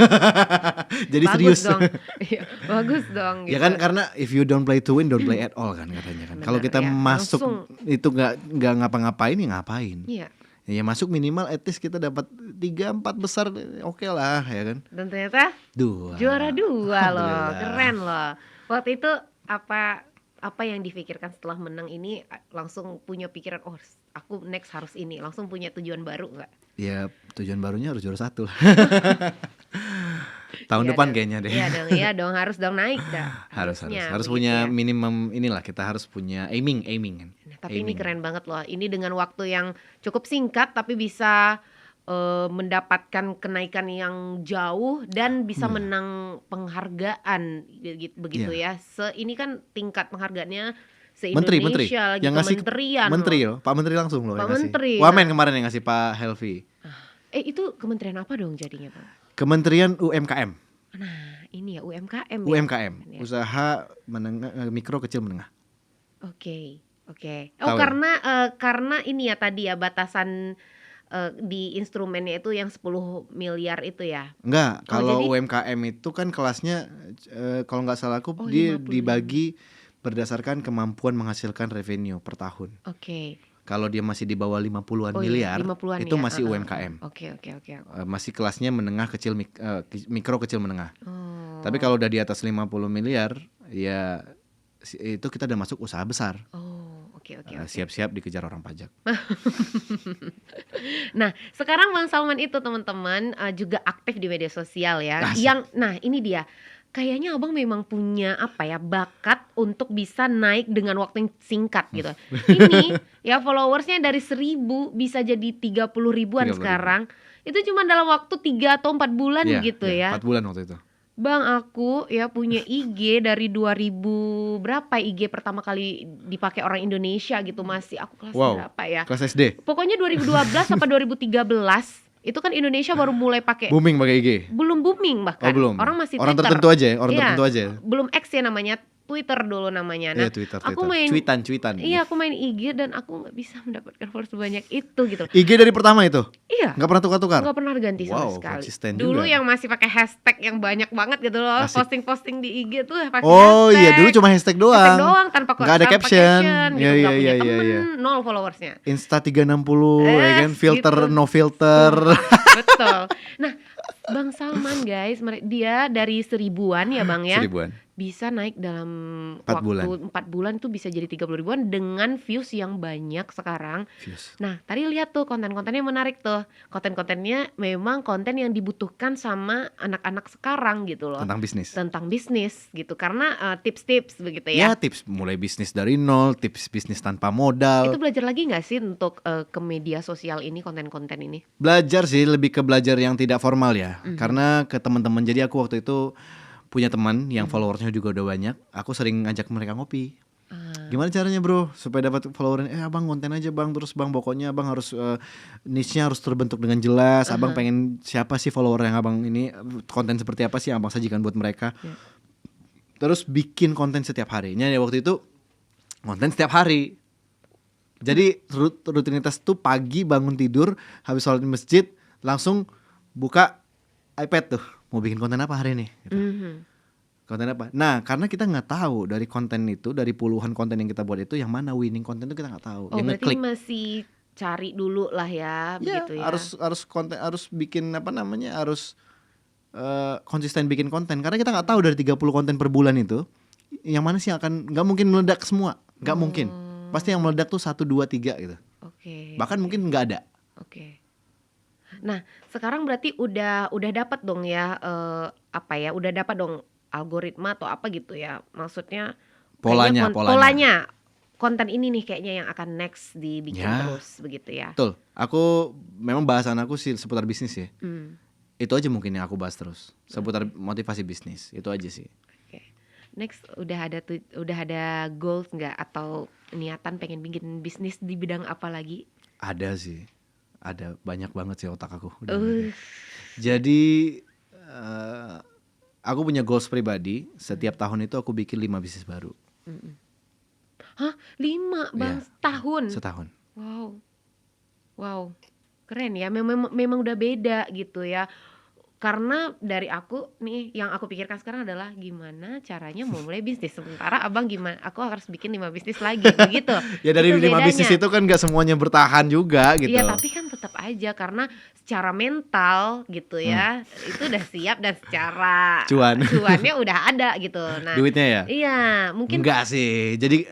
Jadi bagus serius. Dong. Iya, bagus dong gitu. Ya kan karena if you don't play to win, don't play at all kan katanya kan. Kalau kita masuk langsung, itu nggak ngapa-ngapain ya ngapain. Iya. Ya masuk minimal at least kita dapat 3-4 besar oke lah ya kan. Dan ternyata juara 2 loh. Keren loh. Waktu itu apa yang difikirkan setelah menang ini? Langsung punya pikiran, oh aku next harus ini, langsung punya tujuan baru nggak? Ya tujuan barunya harus juara 1 lah. Tahun depan kayaknya deh. Iya dong harus dong naik dah. Harus punya minimum inilah, kita harus punya aiming kan. Tapi ini keren banget loh. Ini dengan waktu yang cukup singkat tapi bisa mendapatkan kenaikan yang jauh dan bisa menang penghargaan begitu ya. Ini kan tingkat penghargaannya se-Indonesia lagi, yang ngasih kementerian. Menteri loh, Pak Menteri langsung loh. Pak Menteri. Wamen kemarin yang ngasih Pak Helvi. Itu kementerian apa dong jadinya Pak? Kementerian UMKM. Nah ini ya UMKM. UMKM, ya? Usaha menengah, mikro kecil menengah. Oke. Oh karena ini ya tadi ya batasan di instrumennya itu yang 10 miliar itu ya? Enggak, kalau UMKM itu kan kelasnya kalau nggak salah aku dia dibagi berdasarkan kemampuan menghasilkan revenue per tahun. Oke. Kalau dia masih di bawah 50-an miliar, 50-an itu ya? Masih UMKM. Oke. Masih kelasnya menengah kecil, mikro kecil menengah. Tapi kalau udah di atas 50 miliar, ya itu kita udah masuk usaha besar. Oke. Siap-siap dikejar orang pajak. Nah, sekarang Bang Salman itu teman-teman juga aktif di media sosial ya. Nah ini dia. Kayaknya abang memang punya bakat untuk bisa naik dengan waktu yang singkat gitu. Ini ya followersnya dari 1.000 bisa jadi 30 ribuan sekarang. Itu cuma dalam waktu 3 atau 4 bulan gitu ya. 4 bulan waktu itu. Bang, aku ya punya IG dari 2000 berapa IG pertama kali dipakai orang Indonesia gitu, masih aku kelas berapa ya? Kelas SD. Pokoknya 2012 apa 2013. Itu kan Indonesia baru mulai pakai booming pakai IG. Belum booming bahkan. Belum. Orang masih orang Twitter. Tertentu aja. Belum X ya namanya. Twitter dulu namanya. Nah, Twitter. Aku main cuitan. Iya, aku main IG dan aku nggak bisa mendapatkan followers sebanyak itu gitu. IG dari pertama itu? Iya. Nggak pernah tukar-tukar? Nggak pernah ganti sama sekali. Dulu juga. Yang masih pakai hashtag yang banyak banget gitu loh. Posting-posting di IG tuh pakai hashtag. Iya, dulu cuma hashtag doang. Hashtag doang nggak ada caption. Gitu. Nggak punya temen, 0 followersnya. Insta 360 ya kan, filter gitu. No filter. Betul. Nah, Bang Salman guys, dia dari 1000-an ya Bang ya. 1000-an. Bisa naik dalam waktu 4 bulan itu bisa jadi 30 ribuan dengan views yang banyak sekarang. Nah, tadi lihat tuh konten-kontennya menarik tuh. Konten-kontennya memang konten yang dibutuhkan sama anak-anak sekarang gitu loh. Tentang bisnis gitu. Karena tips-tips begitu ya. Ya, tips mulai bisnis dari nol, tips bisnis tanpa modal. Itu belajar lagi gak sih untuk ke media sosial ini, konten-konten ini? Belajar sih, lebih ke belajar yang tidak formal ya. Karena ke teman-teman, jadi aku waktu itu punya teman yang followersnya juga udah banyak. Aku sering ngajak mereka ngopi. Gimana caranya bro supaya dapat followernya? Abang konten aja bang. Terus bang pokoknya abang harus niche-nya harus terbentuk dengan jelas. Abang pengen siapa sih follower yang abang ini, konten seperti apa sih yang abang sajikan buat mereka. Terus bikin konten setiap harinya. Ya waktu itu konten setiap hari. Jadi rutinitas tuh pagi bangun tidur, habis sholat di masjid langsung buka iPad tuh, mau bikin konten apa hari ini gitu. Konten apa? Nah, karena kita nggak tahu dari konten itu, dari puluhan konten yang kita buat itu, yang mana winning konten itu kita nggak tahu. Yang berarti ngeklik. Masih cari dulu lah ya, begitu ya. Harus konten, harus bikin harus konsisten bikin konten. Karena kita nggak tahu dari 30 konten per bulan itu, yang mana sih yang akan, nggak mungkin meledak semua, nggak mungkin. Pasti yang meledak tuh 1, 2, 3 gitu. Bahkan mungkin nggak ada. Nah, sekarang berarti udah dapat dong ya udah dapat dong algoritma atau apa gitu ya. Maksudnya polanya. Konten ini nih kayaknya yang akan next dibikin terus begitu ya. Betul. Aku memang bahasan aku sih seputar bisnis ya. Itu aja mungkin yang aku bahas terus. Seputar motivasi bisnis. Itu aja sih. Next udah ada goals nggak atau niatan pengen bikin bisnis di bidang apa lagi? Ada sih. Ada banyak banget sih otak aku. Jadi aku punya goals pribadi. Setiap tahun itu aku bikin 5 bisnis baru. Hah? 5 bang? Setahun? Setahun. Wow. Wow, keren ya. Memang udah beda gitu ya. Karena dari aku nih, yang aku pikirkan sekarang adalah gimana caranya mau mulai bisnis. Sementara abang gimana, aku harus bikin 5 bisnis lagi, begitu. Ya dari Itu 5 bisnis bedanya. itu kan gak semuanya bertahan juga gitu. Iya, tapi kan tetap aja karena secara mental gitu ya, itu udah siap dan secara cuannya udah ada gitu. Nah, duitnya ya? iya, mungkin enggak sih. Jadi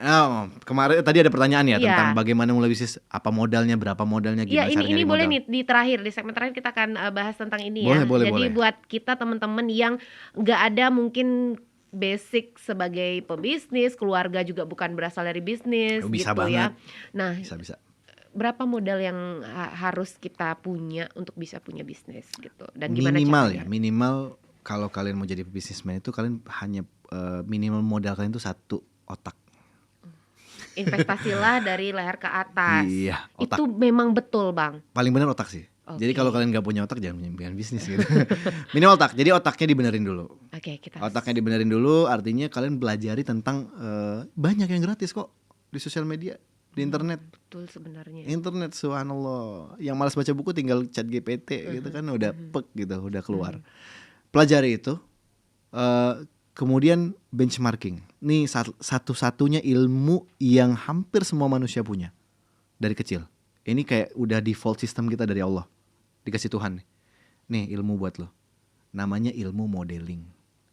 kemarin tadi ada pertanyaan ya Iya. tentang bagaimana mulai bisnis, apa modalnya, berapa modalnya, Iya, gimana cara ini nyari boleh modal. nih di terakhir, di segmen terakhir kita akan bahas tentang ini Boleh, ya. boleh, Jadi boleh. buat kita teman-teman yang nggak ada mungkin basic sebagai pebisnis, keluarga juga bukan berasal dari bisnis Bisa gitu banget. ya. Nah, Bisa. berapa modal yang harus kita punya untuk bisa punya bisnis gitu, dan gimana Minimal caranya? ya, minimal kalau kalian mau jadi bisnismen itu kalian hanya minimal modal kalian itu 1 otak. Investasilah dari leher ke atas. Iya, otak. Itu memang betul, Bang. Paling benar otak sih. Oke. Jadi kalau kalian nggak punya otak jangan punya bisnis gitu. Minimal otak. Jadi otaknya dibenerin dulu. Oke, kita Otaknya dibenerin dulu, artinya kalian belajari tentang banyak yang gratis kok di sosial media, di internet. betul sebenarnya. Internet, subhanallah. Yang malas baca buku tinggal chat GPT gitu kan udah pek gitu, udah keluar. Pelajari itu. Kemudian benchmarking. Nih satu-satunya ilmu yang hampir semua manusia punya dari kecil. Ini kayak udah default system kita dari Allah. Dikasih Tuhan. Nih ilmu buat lo. Namanya ilmu modeling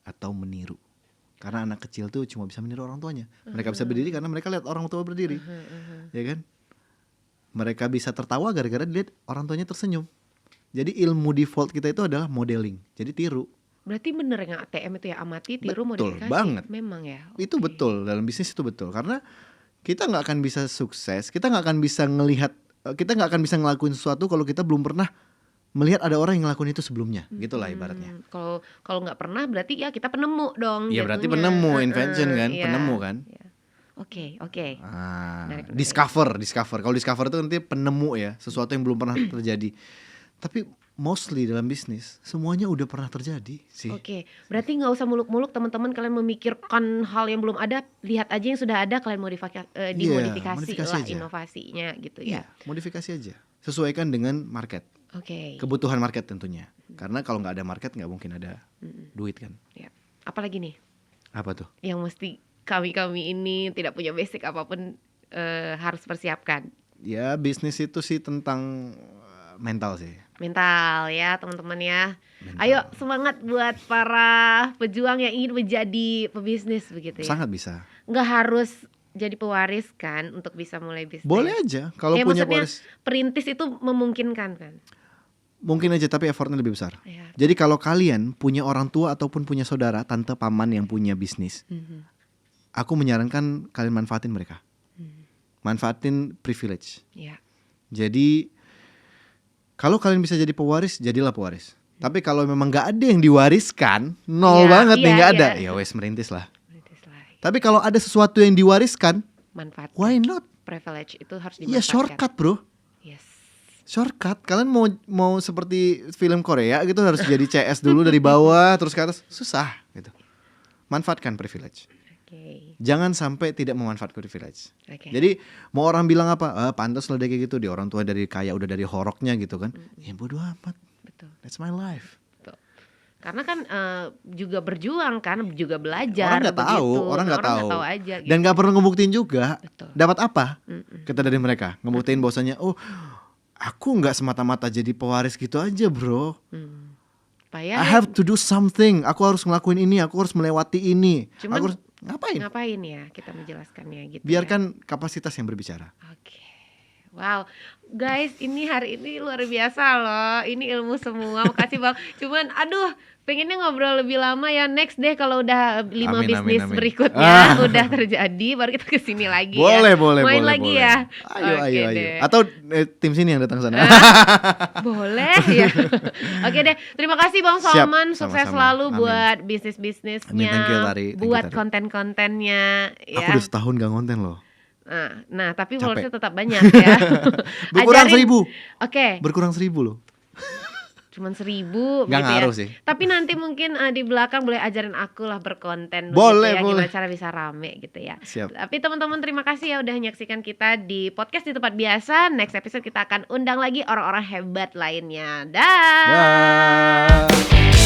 atau meniru. Karena anak kecil tuh cuma bisa meniru orang tuanya. Mereka bisa berdiri karena mereka lihat orang tua berdiri. Ya kan? Mereka bisa tertawa gara-gara dilihat orang tuanya tersenyum. Jadi ilmu default kita itu adalah modeling. Jadi tiru. Berarti bener yang ATM itu ya, amati, tiru, Betul modifikasi. banget. Memang ya. Itu betul, dalam bisnis itu betul. Karena kita nggak akan bisa sukses, kita nggak akan bisa ngelakuin sesuatu kalau kita belum pernah melihat ada orang yang ngelakuin itu sebelumnya, gitulah ibaratnya. Kalau nggak pernah berarti ya kita penemu dong. Iya berarti jatuhnya. penemu, invention kan, Iya. penemu kan. Iya. Oke. Menarik. Discover. Kalau discover itu nanti penemu ya, sesuatu yang belum pernah terjadi. Tapi mostly dalam bisnis semuanya udah pernah terjadi sih. Oke, berarti nggak usah muluk-muluk teman-teman, kalian memikirkan hal yang belum ada, lihat aja yang sudah ada, kalian dimodifikasi lah aja. inovasinya gitu ya. Modifikasi aja, sesuaikan dengan market. Oke. Kebutuhan market tentunya. Karena kalau nggak ada market nggak mungkin ada duit kan. Ya. Apalagi nih Apa tuh? yang mesti kami ini tidak punya basic apapun harus persiapkan? Ya bisnis itu sih tentang mental sih. Mental ya teman-teman ya. Mental. Ayo semangat buat para pejuang yang ingin menjadi pebisnis begitu ya. Sangat bisa. Nggak harus jadi pewaris kan untuk bisa mulai bisnis. Boleh aja kalau punya pewaris. Perintis itu memungkinkan kan? Mungkin aja tapi effortnya lebih besar. Ya. Jadi kalau kalian punya orang tua ataupun punya saudara, tante, paman yang punya bisnis, aku menyarankan kalian manfaatin mereka. Manfaatin privilege. Ya. Jadi kalau kalian bisa jadi pewaris, jadilah pewaris. Tapi kalau memang nggak ada yang diwariskan, nol banget nih nggak ada, ya wes merintis lah. Tapi kalau ada sesuatu yang diwariskan, manfaat. Why not? Privilege itu harus dimanfaatkan. Iya shortcut bro. Yes. Shortcut. Kalian mau seperti film Korea gitu harus jadi CS dulu dari bawah terus ke atas, susah gitu. Manfaatkan privilege. Jangan sampai tidak memanfaatkan privilege. Jadi mau orang bilang apa, pantas lah dia kayak gitu, dia orang tua dari kaya udah dari horoknya gitu kan. Ya bodo amat. Betul. That's my life. Betul. Karena kan juga berjuang kan, juga belajar. Orang nggak tahu aja. Gitu. Dan nggak perlu ngebuktiin juga. Betul. Dapat apa? Kita dari mereka ngebuktiin bahwasanya, oh aku nggak semata-mata jadi pewaris gitu aja bro. I have to do something. Aku harus ngelakuin ini. Aku harus melewati ini. Cuman, aku harus ngapain ya kita menjelaskannya gitu. Biarkan kapasitas yang berbicara. Oke. Wow, guys, ini hari ini luar biasa loh. Ini ilmu semua. Makasih Bang. Cuman aduh, pengennya ngobrol lebih lama ya. Next deh kalau udah 5 bisnis berikutnya udah terjadi, baru kita kesini lagi. Boleh. Main lagi ya. Ayo. Atau tim sini yang datang sana. Boleh ya. Oke deh. Terima kasih Bang Salman. Sukses selalu buat bisnis-bisnisnya. Buat konten-kontennya. Ya. Aku udah setahun gak konten loh. Nah tapi followersnya tetap banyak ya. Berkurang 1,000. Oke. Berkurang 1,000 loh. Cuman 1.000 Nggak gitu ngaruh ya. sih. Tapi nanti mungkin di belakang boleh ajarin aku lah berkonten Boleh, gitu ya, boleh. gimana cara bisa rame gitu ya. Siap. Tapi teman-teman terima kasih ya udah menyaksikan kita di podcast di tempat biasa. Next episode kita akan undang lagi orang-orang hebat lainnya. Dah. Dah.